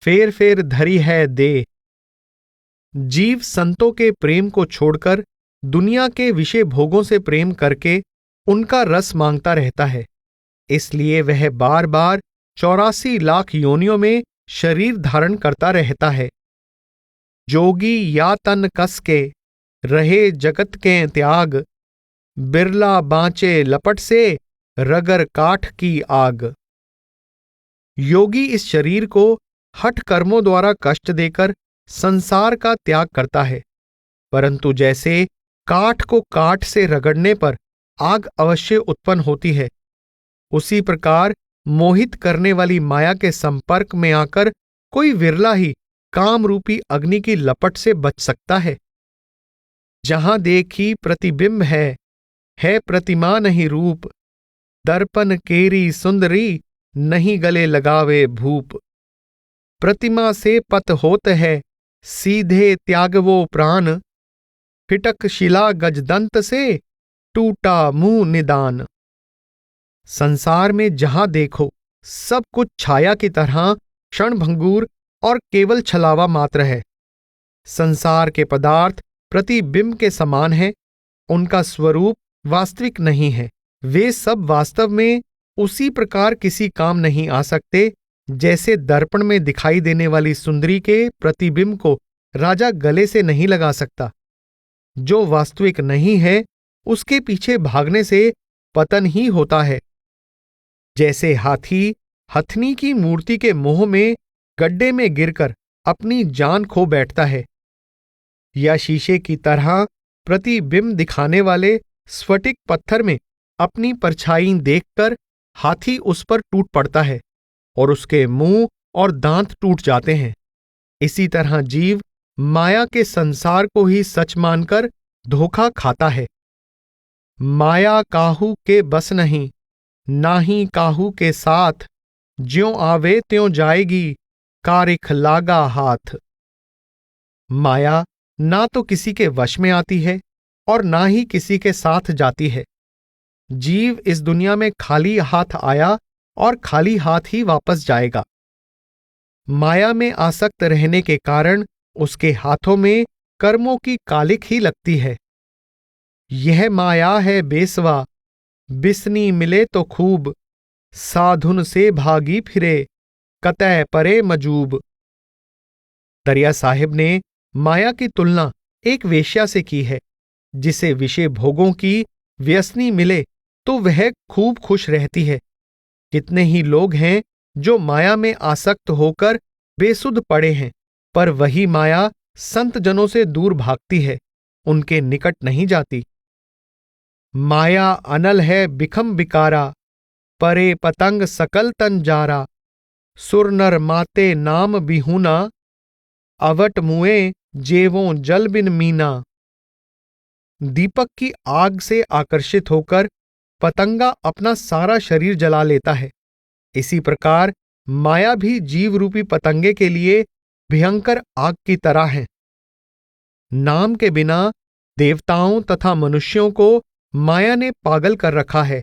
फेर फेर धरी है दे। जीव संतों के प्रेम को छोड़कर दुनिया के विषय भोगों से प्रेम करके उनका रस मांगता रहता है। इसलिए वह बार बार 84 लाख योनियों में शरीर धारण करता रहता है। जोगी या तन कस के रहे जगत के त्याग, बिरला बाँचे लपट से रगर काठ की आग। योगी इस शरीर को हठ कर्मों द्वारा कष्ट देकर संसार का त्याग करता है, परंतु जैसे काठ को काठ से रगड़ने पर आग अवश्य उत्पन्न होती है, उसी प्रकार मोहित करने वाली माया के संपर्क में आकर कोई विरला ही काम रूपी अग्नि की लपट से बच सकता है। जहां देखी प्रतिबिंब है प्रतिमा नहीं रूप, दर्पण केरी सुंदरी नहीं गले लगावे भूप। प्रतिमा से पत होत है सीधे त्याग वो प्राण, फिटक शिला गजदंत से टूटा मुंह निदान। संसार में जहां देखो सब कुछ छाया की तरह क्षणभंगुर और केवल छलावा मात्र है। संसार के पदार्थ प्रतिबिंब के समान है, उनका स्वरूप वास्तविक नहीं है। वे सब वास्तव में उसी प्रकार किसी काम नहीं आ सकते जैसे दर्पण में दिखाई देने वाली सुंदरी के प्रतिबिंब को राजा गले से नहीं लगा सकता। जो वास्तविक नहीं है उसके पीछे भागने से पतन ही होता है। जैसे हाथी हथनी की मूर्ति के मोह में गड्ढे में गिरकर अपनी जान खो बैठता है, या शीशे की तरह प्रतिबिंब दिखाने वाले स्फटिक पत्थर में अपनी परछाई देखकर हाथी उस पर टूट पड़ता है और उसके मुंह और दांत टूट जाते हैं। इसी तरह जीव माया के संसार को ही सच मानकर धोखा खाता है। माया काहू के बस नहीं, नाही काहू के साथ, ज्यों आवे त्यों जाएगी कारिख लागा हाथ। माया ना तो किसी के वश में आती है और ना ही किसी के साथ जाती है। जीव इस दुनिया में खाली हाथ आया और खाली हाथ ही वापस जाएगा। माया में आसक्त रहने के कारण उसके हाथों में कर्मों की कालिक ही लगती है। यह माया है बेसवा, बिसनी मिले तो खूब, साधुन से भागी फिरे कतै परे मजूब। दरिया साहिब ने माया की तुलना एक वेश्या से की है, जिसे विषय भोगों की व्यसनी मिले तो वह खूब खुश रहती है। कितने ही लोग हैं जो माया में आसक्त होकर बेसुध पड़े हैं, पर वही माया संत जनों से दूर भागती है, उनके निकट नहीं जाती। माया अनल है बिखम बिकारा, परे पतंग सकल तन जारा, सुर नर माते नाम बिहूना, अवट मुए जेवों जल बिन मीना। दीपक की आग से आकर्षित होकर पतंगा अपना सारा शरीर जला लेता है, इसी प्रकार माया भी जीव रूपी पतंगे के लिए भयंकर आग की तरह है। नाम के बिना देवताओं तथा मनुष्यों को माया ने पागल कर रखा है।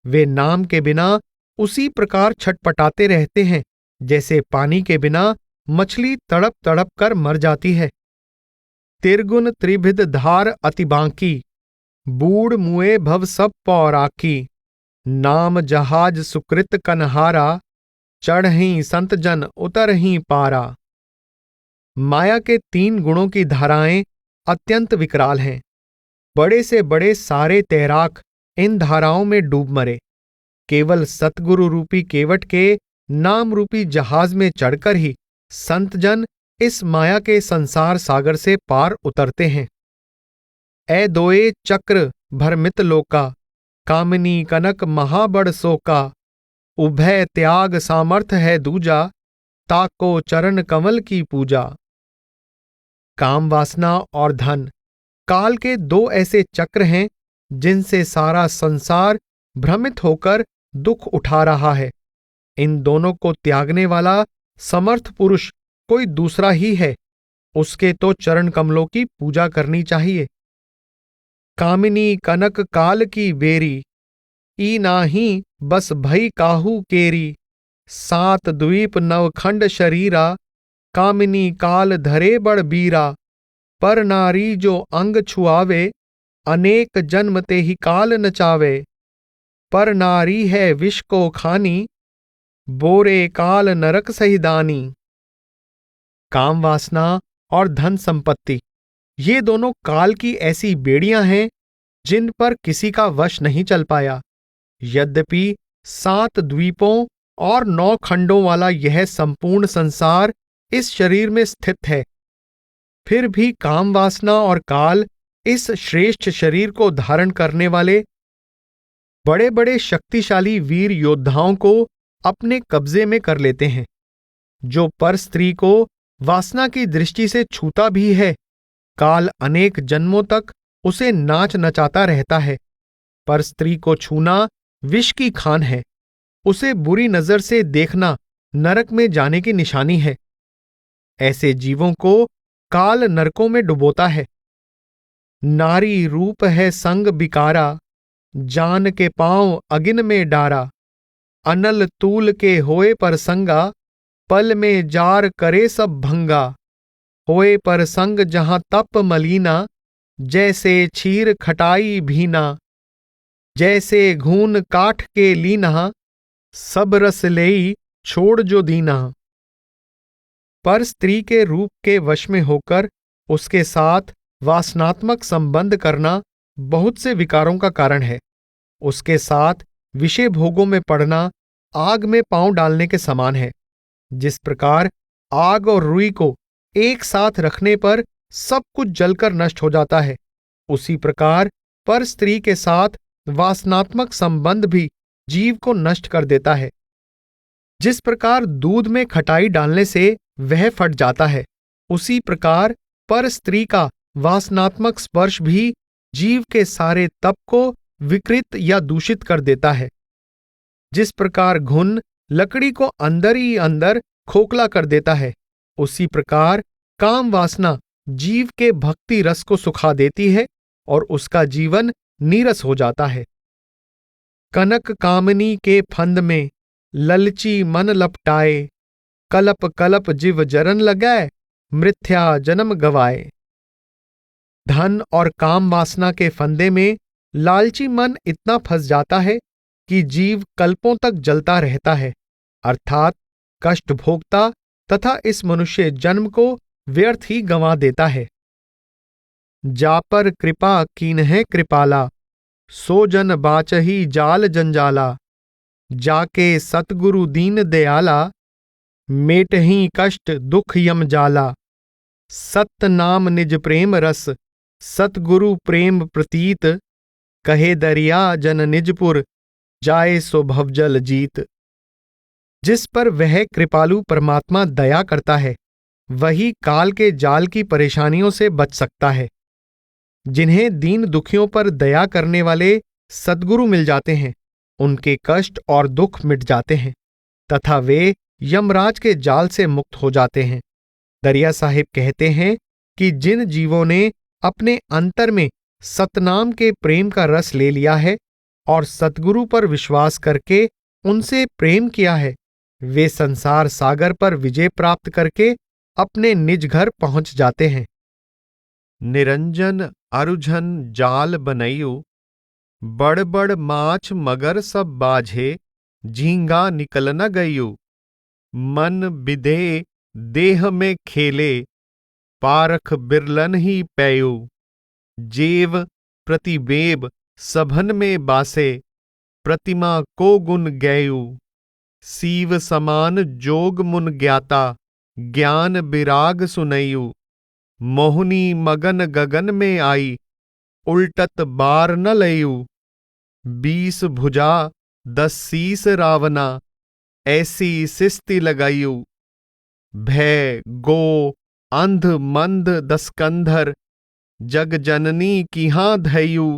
वे नाम के बिना उसी प्रकार छटपटाते रहते हैं जैसे पानी के बिना मछली तड़प तड़प कर मर जाती है। तिरगुन त्रिभिद धार अति बांकी, बूढ़ मुए भव सब पौराकी। नाम जहाज सुकृत कन्हारा, चढ़हीं संत जन उतरहीं पारा। माया के 3 गुणों की धाराएं अत्यंत विकराल हैं। बड़े से बड़े सारे तैराक इन धाराओं में डूब मरे। केवल सतगुरु रूपी केवट के नाम रूपी जहाज में चढ़कर ही संतजन इस माया के संसार सागर से पार उतरते हैं। ए दोए चक्र भरमित लोका, कामिनी कनक महाबड़ सोका। उभय त्याग सामर्थ है दूजा, ताको चरण कमल की पूजा। काम वासना और धन काल के 2 ऐसे चक्र हैं जिनसे सारा संसार भ्रमित होकर दुख उठा रहा है। इन दोनों को त्यागने वाला समर्थ पुरुष कोई दूसरा ही है। उसके तो चरण कमलों की पूजा करनी चाहिए। कामिनी कनक काल की बेरी, ई नाही बस भई काहू केरी। 7 द्वीप नवखंड शरीरा, कामिनी काल धरे बड़ बीरा। पर नारी जो अंग छुआवे, अनेक जन्म ते ही काल नचावे। पर नारी है विष को खानी, बोरे काल नरक सहिदानी। काम वासना और धन संपत्ति ये दोनों काल की ऐसी बेड़ियां हैं जिन पर किसी का वश नहीं चल पाया। यद्यपि 7 द्वीपों और 9 खंडों वाला यह संपूर्ण संसार इस शरीर में स्थित है, फिर भी काम वासना और काल इस श्रेष्ठ शरीर को धारण करने वाले बड़े बड़े शक्तिशाली वीर योद्धाओं को अपने कब्जे में कर लेते हैं। जो पर स्त्री को वासना की दृष्टि से छूता भी है, काल अनेक जन्मों तक उसे नाच नचाता रहता है। पर स्त्री को छूना विष की खान है। उसे बुरी नजर से देखना नरक में जाने की निशानी है। ऐसे जीवों को काल नरकों में डुबोता है। नारी रूप है संग बिकारा, जान के पांव अगिन में डारा। अनल तूल के होए पर संगा, पल में जार करे सब भंगा। होए पर संग जहां तप मलीना, जैसे क्षीर खटाई भीना। जैसे घून काठ के लीना, सब रस लेई छोड़ जो दीना। पर स्त्री के रूप के वश में होकर उसके साथ वासनात्मक संबंध करना बहुत से विकारों का कारण है। उसके साथ विषय भोगों में पड़ना आग में पांव डालने के समान है। जिस प्रकार आग और रुई को एक साथ रखने पर सब कुछ जलकर नष्ट हो जाता है, उसी प्रकार पर स्त्री के साथ वासनात्मक संबंध भी जीव को नष्ट कर देता है। जिस प्रकार दूध में खटाई डालने से वह फट जाता है, उसी प्रकार पर स्त्री का वासनात्मक स्पर्श भी जीव के सारे तप को विकृत या दूषित कर देता है। जिस प्रकार घुन लकड़ी को अंदर ही अंदर खोखला कर देता है, उसी प्रकार काम वासना जीव के भक्ति रस को सुखा देती है और उसका जीवन नीरस हो जाता है। कनक कामनी के फंद में ललची मन लपटाए, कलप कलप जिव जरन लगाए, मृथ्या जन्म गवाए। धन और काम वासना के फंदे में लालची मन इतना फंस जाता है कि जीव कल्पों तक जलता रहता है, अर्थात कष्ट भोगता तथा इस मनुष्य जन्म को व्यर्थ ही गंवा देता है। जा पर कृपा कीन्हे कृपाला, सो जन बाचही जाल जंजाला। जाके सतगुरु दीन दयाला, मेटही कष्ट दुख यम जाला। सत नाम निज प्रेम रस, सतगुरु प्रेम प्रतीत। कहे दरिया जन निजपुर, जाए सो भवजल जीत। जिस पर वह कृपालु परमात्मा दया करता है, वही काल के जाल की परेशानियों से बच सकता है। जिन्हें दीन दुखियों पर दया करने वाले सद्गुरु मिल जाते हैं, उनके कष्ट और दुख मिट जाते हैं तथा वे यमराज के जाल से मुक्त हो जाते हैं। दरिया साहिब कहते हैं कि जिन जीवों ने अपने अंतर में सतनाम के प्रेम का रस ले लिया है और सतगुरु पर विश्वास करके उनसे प्रेम किया है, वे संसार सागर पर विजय प्राप्त करके अपने निज घर पहुंच जाते हैं। निरंजन अरुझन जाल बनैयु, बड़ बड़ माछ मगर सब बाझे, झींगा निकल न गयु। मन बिधे देह में खेले, पारख बिरलन ही पैयु। जेव प्रतिबेब सभन में बासे, प्रतिमा को गुण गैयु। सीव समान जोग मुन ज्ञाता, ज्ञान बिराग सुनैयु। मोहनी मगन गगन में आई, उल्टत बार न लयु। 20 भुजा 10 शीस रावना, ऐसी सिस्ति लगायु। भय गो अंध मंद 10 कंधर, जग जननी किहाँ धयु।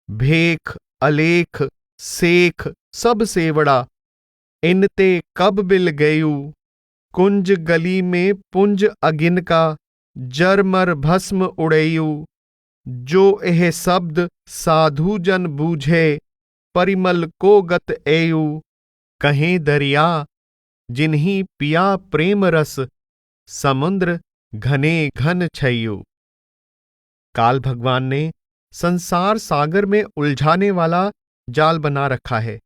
भेख अलेख सेख सब सेवड़ा, इनते कब बिल गयु। कुंज गली में पुंज अगिन का, जरमर भस्म उड़ैयु। जो एह शब्द साधु जन बूझे, परिमल को गत ऐयु। कहें दरिया जिन्हीं पिया प्रेम रस, समुद्र घने घन छैयु। काल भगवान ने संसार सागर में उलझाने वाला जाल बना रखा है।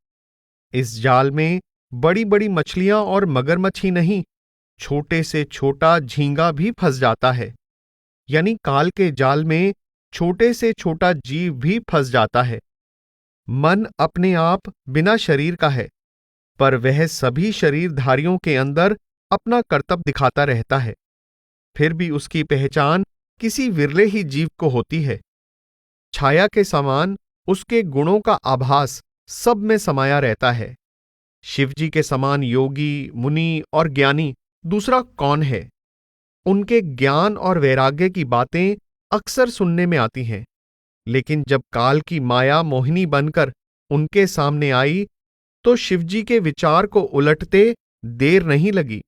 इस जाल में बड़ी बड़ी मछलियां और मगरमच्छ ही नहीं, छोटे से छोटा झींगा भी फंस जाता है। यानी काल के जाल में छोटे से छोटा जीव भी फंस जाता है। मन अपने आप बिना शरीर का है, पर वह सभी शरीरधारियों के अंदर अपना कर्तव्य दिखाता रहता है। फिर भी उसकी पहचान किसी विरले ही जीव को होती है। छाया के समान उसके गुणों का आभास सब में समाया रहता है। शिवजी के समान योगी, मुनि और ज्ञानी दूसरा कौन है? उनके ज्ञान और वैराग्य की बातें अक्सर सुनने में आती हैं, लेकिन जब काल की माया मोहिनी बनकर उनके सामने आई तो शिवजी के विचार को उलटते देर नहीं लगी।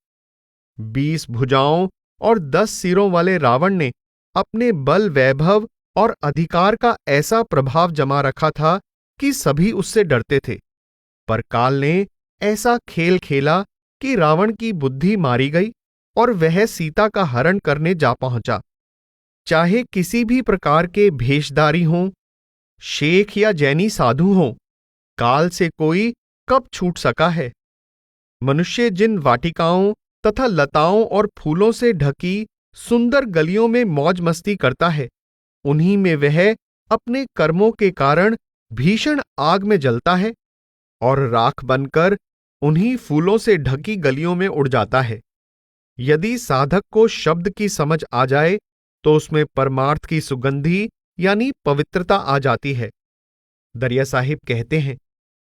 20 भुजाओं और 10 सिरों वाले रावण ने अपने बल, वैभव और अधिकार का ऐसा प्रभाव जमा रखा था कि सभी उससे डरते थे। पर काल ने ऐसा खेल खेला कि रावण की बुद्धि मारी गई और वह सीता का हरण करने जा पहुंचा। चाहे किसी भी प्रकार के भेषधारी हों, शेख या जैनी साधु हों, काल से कोई कब छूट सका है? मनुष्य जिन वाटिकाओं तथा लताओं और फूलों से ढकी सुंदर गलियों में मौज मस्ती करता है, उन्हीं में वह अपने कर्मों के कारण भीषण आग में जलता है और राख बनकर उन्हीं फूलों से ढकी गलियों में उड़ जाता है। यदि साधक को शब्द की समझ आ जाए तो उसमें परमार्थ की सुगंधी यानी पवित्रता आ जाती है। दरिया साहिब कहते हैं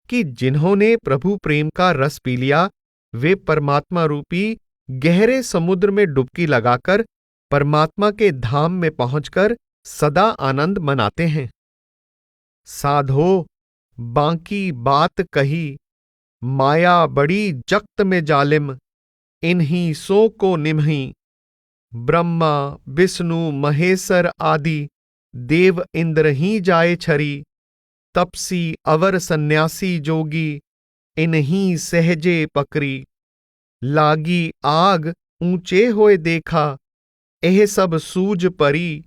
कि जिन्होंने प्रभु प्रेम का रस पी लिया, वे परमात्मा रूपी गहरे समुद्र में डुबकी लगाकर परमात्मा के धाम में पहुंचकर सदा आनंद मनाते हैं। साधो बाकी बात कही, माया बड़ी जक्त में जालिम, इन्हीं सो को निमही। ब्रह्मा विष्णु महेश्वर आदि, देव इंद्र ही जाए छरी। तपसी अवर सन्यासी जोगी, इन्हीं सहजे पकरी। लागी आग ऊंचे होए देखा, एह सब सूझ परी।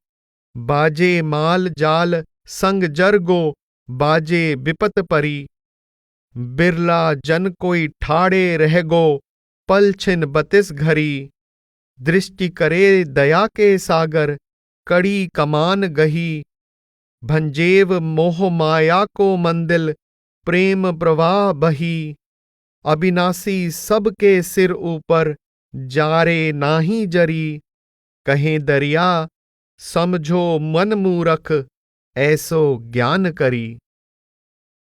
बाजे माल जाल संग जरगो, बाजे विपत परी। बिरला जन कोई ठाड़े रह गो, पल छिन 32 घड़ी। दृष्टि करे दया के सागर, कड़ी कमान गही। भंजेव मोह माया को मंदिल, प्रेम प्रवाह बही। अविनाशी सबके सिर ऊपर, जारे नाही जरी। कहें दरिया समझो मन मूरख, ऐसो ज्ञान करी।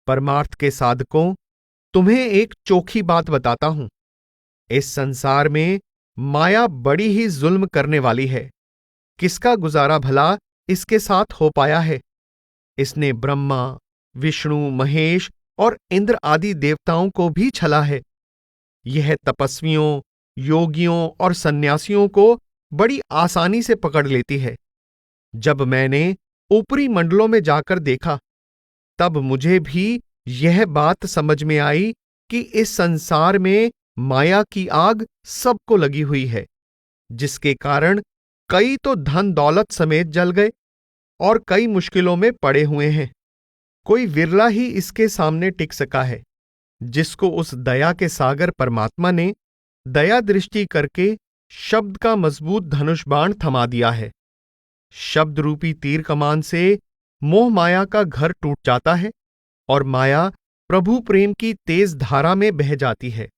परमार्थ के साधकों, तुम्हें एक चोखी बात बताता हूं। इस संसार में माया बड़ी ही जुल्म करने वाली है। किसका गुजारा भला इसके साथ हो पाया है? इसने ब्रह्मा, विष्णु, महेश और इंद्र आदि देवताओं को भी छला है। यह तपस्वियों, योगियों और सन्यासियों को बड़ी आसानी से पकड़ लेती है। जब मैंने ऊपरी मंडलों में जाकर देखा, तब मुझे भी यह बात समझ में आई कि इस संसार में माया की आग सबको लगी हुई है, जिसके कारण कई तो धन दौलत समेत जल गए और कई मुश्किलों में पड़े हुए हैं। कोई विरला ही इसके सामने टिक सका है, जिसको उस दया के सागर परमात्मा ने दया दृष्टि करके शब्द का मजबूत धनुष बाण थमा दिया है। शब्द रूपी तीर कमान से मोह माया का घर टूट जाता है और माया प्रभु प्रेम की तेज धारा में बह जाती है।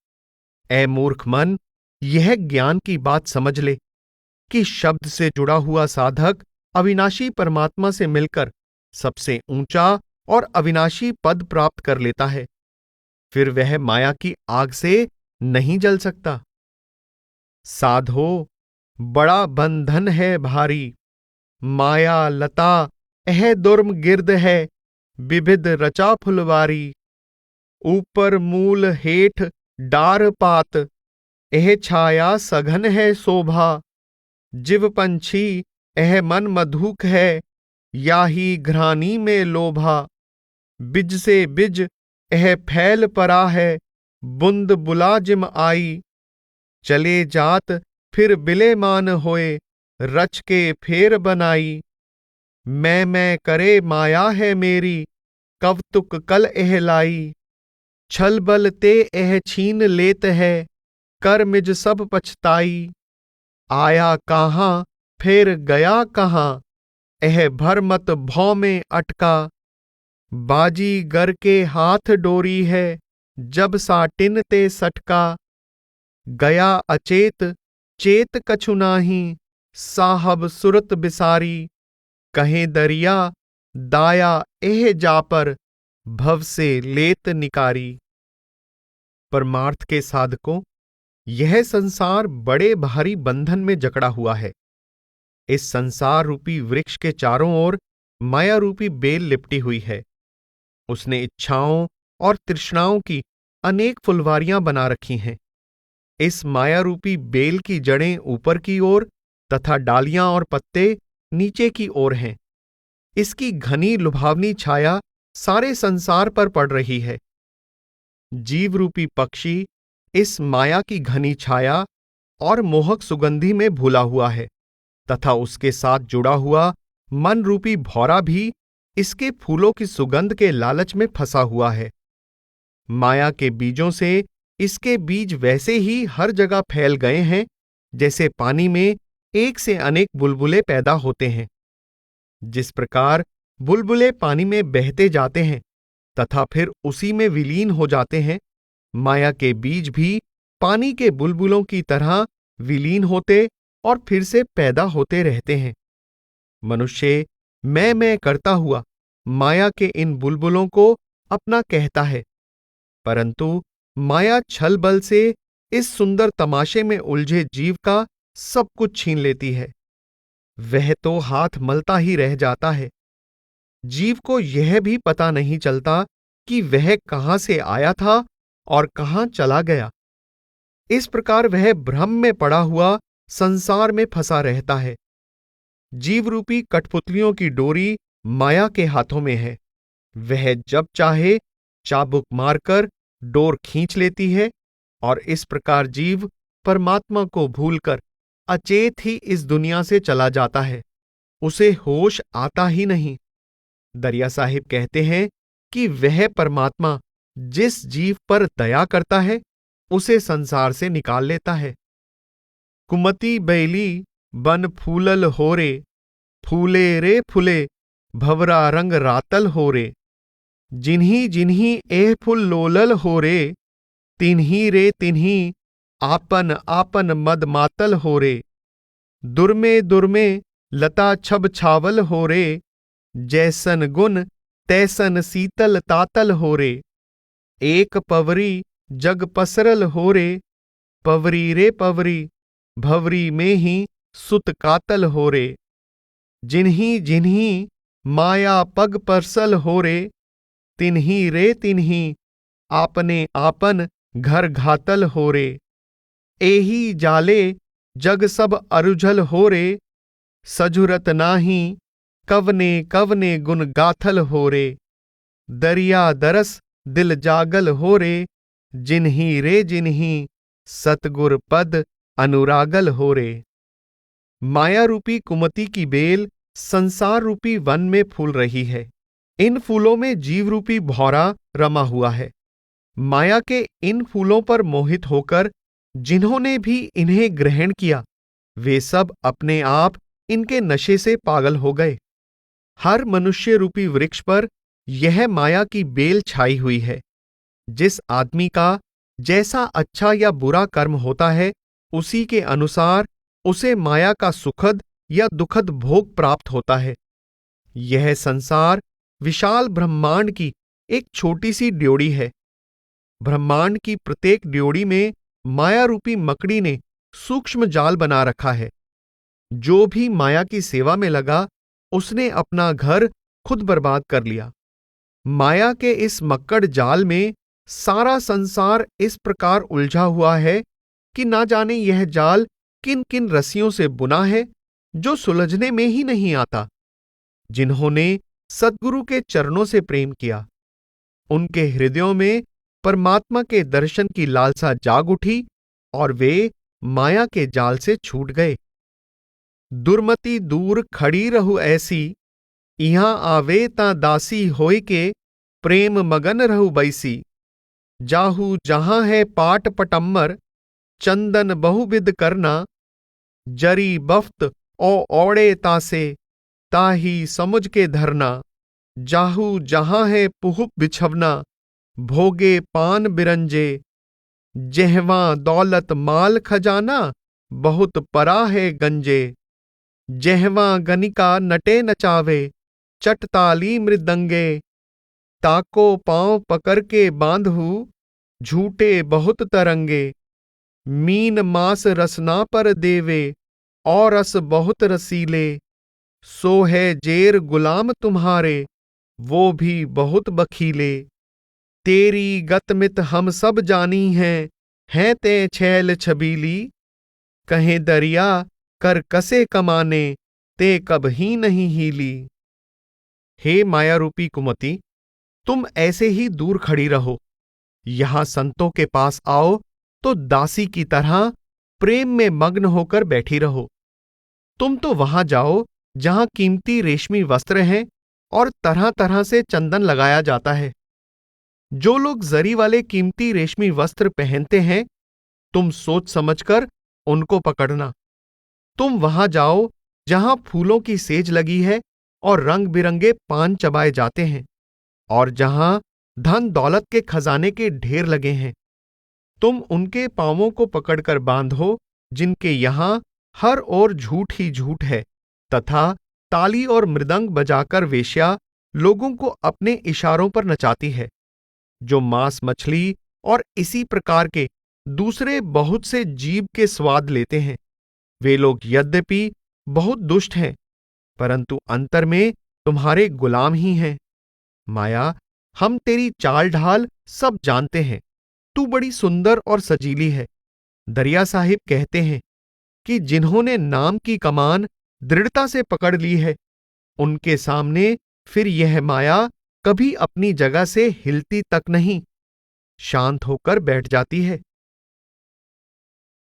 ऐ मूर्ख मन, यह ज्ञान की बात समझ ले कि शब्द से जुड़ा हुआ साधक अविनाशी परमात्मा से मिलकर सबसे ऊंचा और अविनाशी पद प्राप्त कर लेता है। फिर वह माया की आग से नहीं जल सकता। साधो, बड़ा बंधन है भारी, माया लता एह दुर्म गिरद है, विविध रचा फुलवारी। ऊपर मूल हेठ डार पात, एह छाया सघन है शोभा। जिव पंछी एह मन मधुक है, याही घ्राणी में लोभा। बिज से बिज एह फैल परा है, बुंद बुला जिम आई। चले जात फिर बिले मान होए, रच के फेर बनाई। मैं करे माया है मेरी, कवतुक कल एह लाई। छल बल ते एह छीन लेत है, कर मिज सब पछताई। आया कहाँ फिर गया कहाँ, एह भर मत भौ में अटका। बाजी गर के हाथ डोरी है, जब साटिन ते सटका। गया अचेत चेत कछु नाही, साहब सुरत बिसारी। कहे दरिया दाया एह जापर, भव से लेत निकारी। परमार्थ के साधकों, यह संसार बड़े भारी बंधन में जकड़ा हुआ है। इस संसार रूपी वृक्ष के चारों ओर माया रूपी बेल लिपटी हुई है। उसने इच्छाओं और तृष्णाओं की अनेक फुलवारियां बना रखी हैं। इस माया रूपी बेल की जड़ें ऊपर की ओर तथा डालियां और पत्ते नीचे की ओर हैं। इसकी घनी लुभावनी छाया सारे संसार पर पड़ रही है। जीव रूपी पक्षी इस माया की घनी छाया और मोहक सुगंधि में भूला हुआ है तथा उसके साथ जुड़ा हुआ मन रूपी भौरा भी इसके फूलों की सुगंध के लालच में फंसा हुआ है। माया के बीजों से इसके बीज वैसे ही हर जगह फैल गए हैं, जैसे पानी में एक से अनेक बुलबुले पैदा होते हैं। जिस प्रकार बुलबुले पानी में बहते जाते हैं तथा फिर उसी में विलीन हो जाते हैं, माया के बीज भी पानी के बुलबुलों की तरह विलीन होते और फिर से पैदा होते रहते हैं। मनुष्य मैं करता हुआ माया के इन बुलबुलों को अपना कहता है, परंतु माया छल बल से इस सुंदर तमाशे में उलझे जीव का सब कुछ छीन लेती है। वह तो हाथ मलता ही रह जाता है। जीव को यह भी पता नहीं चलता कि वह कहां से आया था और कहां चला गया। इस प्रकार वह भ्रम में पड़ा हुआ संसार में फंसा रहता है। जीव रूपी कठपुतलियों की डोरी माया के हाथों में है। वह जब चाहे चाबुक मारकर डोर खींच लेती है और इस प्रकार जीव परमात्मा को भूलकर अचेत ही इस दुनिया से चला जाता है। उसे होश आता ही नहीं। दरिया साहिब कहते हैं कि वह परमात्मा जिस जीव पर दया करता है, उसे संसार से निकाल लेता है। कुमति बैली बन फूलल होरे, फूले रे फूले भवरा रंग रातल होरे। जिन्ही जिन्ही एह फुल लोलल होरे, तिन्ही रे तिन्ही आपन आपन मद मातल होरे। दुर्मे दुर्मे लता छब छावल होरे, जैसन गुण तैसन सीतल तातल होरे। एक पवरी जग पसरल होरे, पवरी रे पवरी भवरी में ही सुत कातल होरे। जिन्ही जिन्ही माया पग परसल होरे, तिन्ही रे तिन्ही, आपने आपन घर घातल हो रे। एही जाले जग सब अरुझल हो रे, सजुरत नाही कवने कवने गुण गाथल हो रे। दरिया दरस दिल जागल हो रे, जिन्ही रे जिन्ही, सतगुर पद अनुरागल हो रे। माया रूपी कुमति की बेल संसार रूपी वन में फूल रही है। इन फूलों में जीव रूपी भौरा रमा हुआ है। माया के इन फूलों पर मोहित होकर जिन्होंने भी इन्हें ग्रहण किया, वे सब अपने आप इनके नशे से पागल हो गए। हर मनुष्य रूपी वृक्ष पर यह माया की बेल छाई हुई है। जिस आदमी का जैसा अच्छा या बुरा कर्म होता है, उसी के अनुसार उसे माया का सुखद या दुखद भोग प्राप्त होता है। यह संसार विशाल ब्रह्मांड की एक छोटी सी ड्योढ़ी है। ब्रह्मांड की प्रत्येक ड्योढ़ी में माया रूपी मकड़ी ने सूक्ष्म जाल बना रखा है। जो भी माया की सेवा में लगा, उसने अपना घर खुद बर्बाद कर लिया। माया के इस मक्कड़ जाल में सारा संसार इस प्रकार उलझा हुआ है कि ना जाने यह जाल किन किन रस्सियों से बुना है, जो सुलझने में ही नहीं आता। जिन्होंने सद्गुरु के चरणों से प्रेम किया, उनके हृदयों में परमात्मा के दर्शन की लालसा जाग उठी और वे माया के जाल से छूट गए। दुर्मति दूर खड़ी रहु ऐसी, इहां आवे तां दासी होय के, प्रेम मगन रहु बैसी। जाहू जहां है पाट पटम्बर, चंदन बहुविध करना। जरी बफ्त ओ औड़े तासे, ताही समुझ के धरना। जाहू जहां है पुहुप बिछवना, भोगे पान बिरंजे। जेहवां दौलत माल खजाना, बहुत परा है गंजे। जेहवां गनिका नटे नचावे, चट ताली मृदंगे। ताको पांव पकड़ के बांधहू, झूठे बहुत तरंगे। मीन मास रसना पर देवे, और रस बहुत रसीले। सो है जेर गुलाम तुम्हारे, वो भी बहुत बखीले। तेरी गतमित हम सब जानी हैं ते छैल छबीली। कहे दरिया कर कसे कमाने, ते कभी नहीं हीली। हे माया रूपी कुमति, तुम ऐसे ही दूर खड़ी रहो। यहां संतों के पास आओ तो दासी की तरह प्रेम में मग्न होकर बैठी रहो। तुम तो वहां जाओ जहां कीमती रेशमी वस्त्र हैं और तरह तरह से चंदन लगाया जाता है। जो लोग जरी वाले कीमती रेशमी वस्त्र पहनते हैं, तुम सोच समझकर उनको पकड़ना। तुम वहां जाओ जहां फूलों की सेज लगी है और रंग बिरंगे पान चबाए जाते हैं, और जहां धन दौलत के खजाने के ढेर लगे हैं। तुम उनके पांवों को पकड़कर बांधो, जिनके यहां हर ओर झूठ ही झूठ है, तथा ताली और मृदंग बजाकर वेश्या लोगों को अपने इशारों पर नचाती है। जो मांस मछली और इसी प्रकार के दूसरे बहुत से जीव के स्वाद लेते हैं, वे लोग यद्यपि बहुत दुष्ट हैं, परंतु अंतर में तुम्हारे गुलाम ही हैं। माया, हम तेरी चाल ढाल सब जानते हैं। तू बड़ी सुंदर और सजीली है। दरिया साहिब कहते हैं कि जिन्होंने नाम की कमान दृढ़ता से पकड़ ली है, उनके सामने फिर यह माया कभी अपनी जगह से हिलती तक नहीं, शांत होकर बैठ जाती है।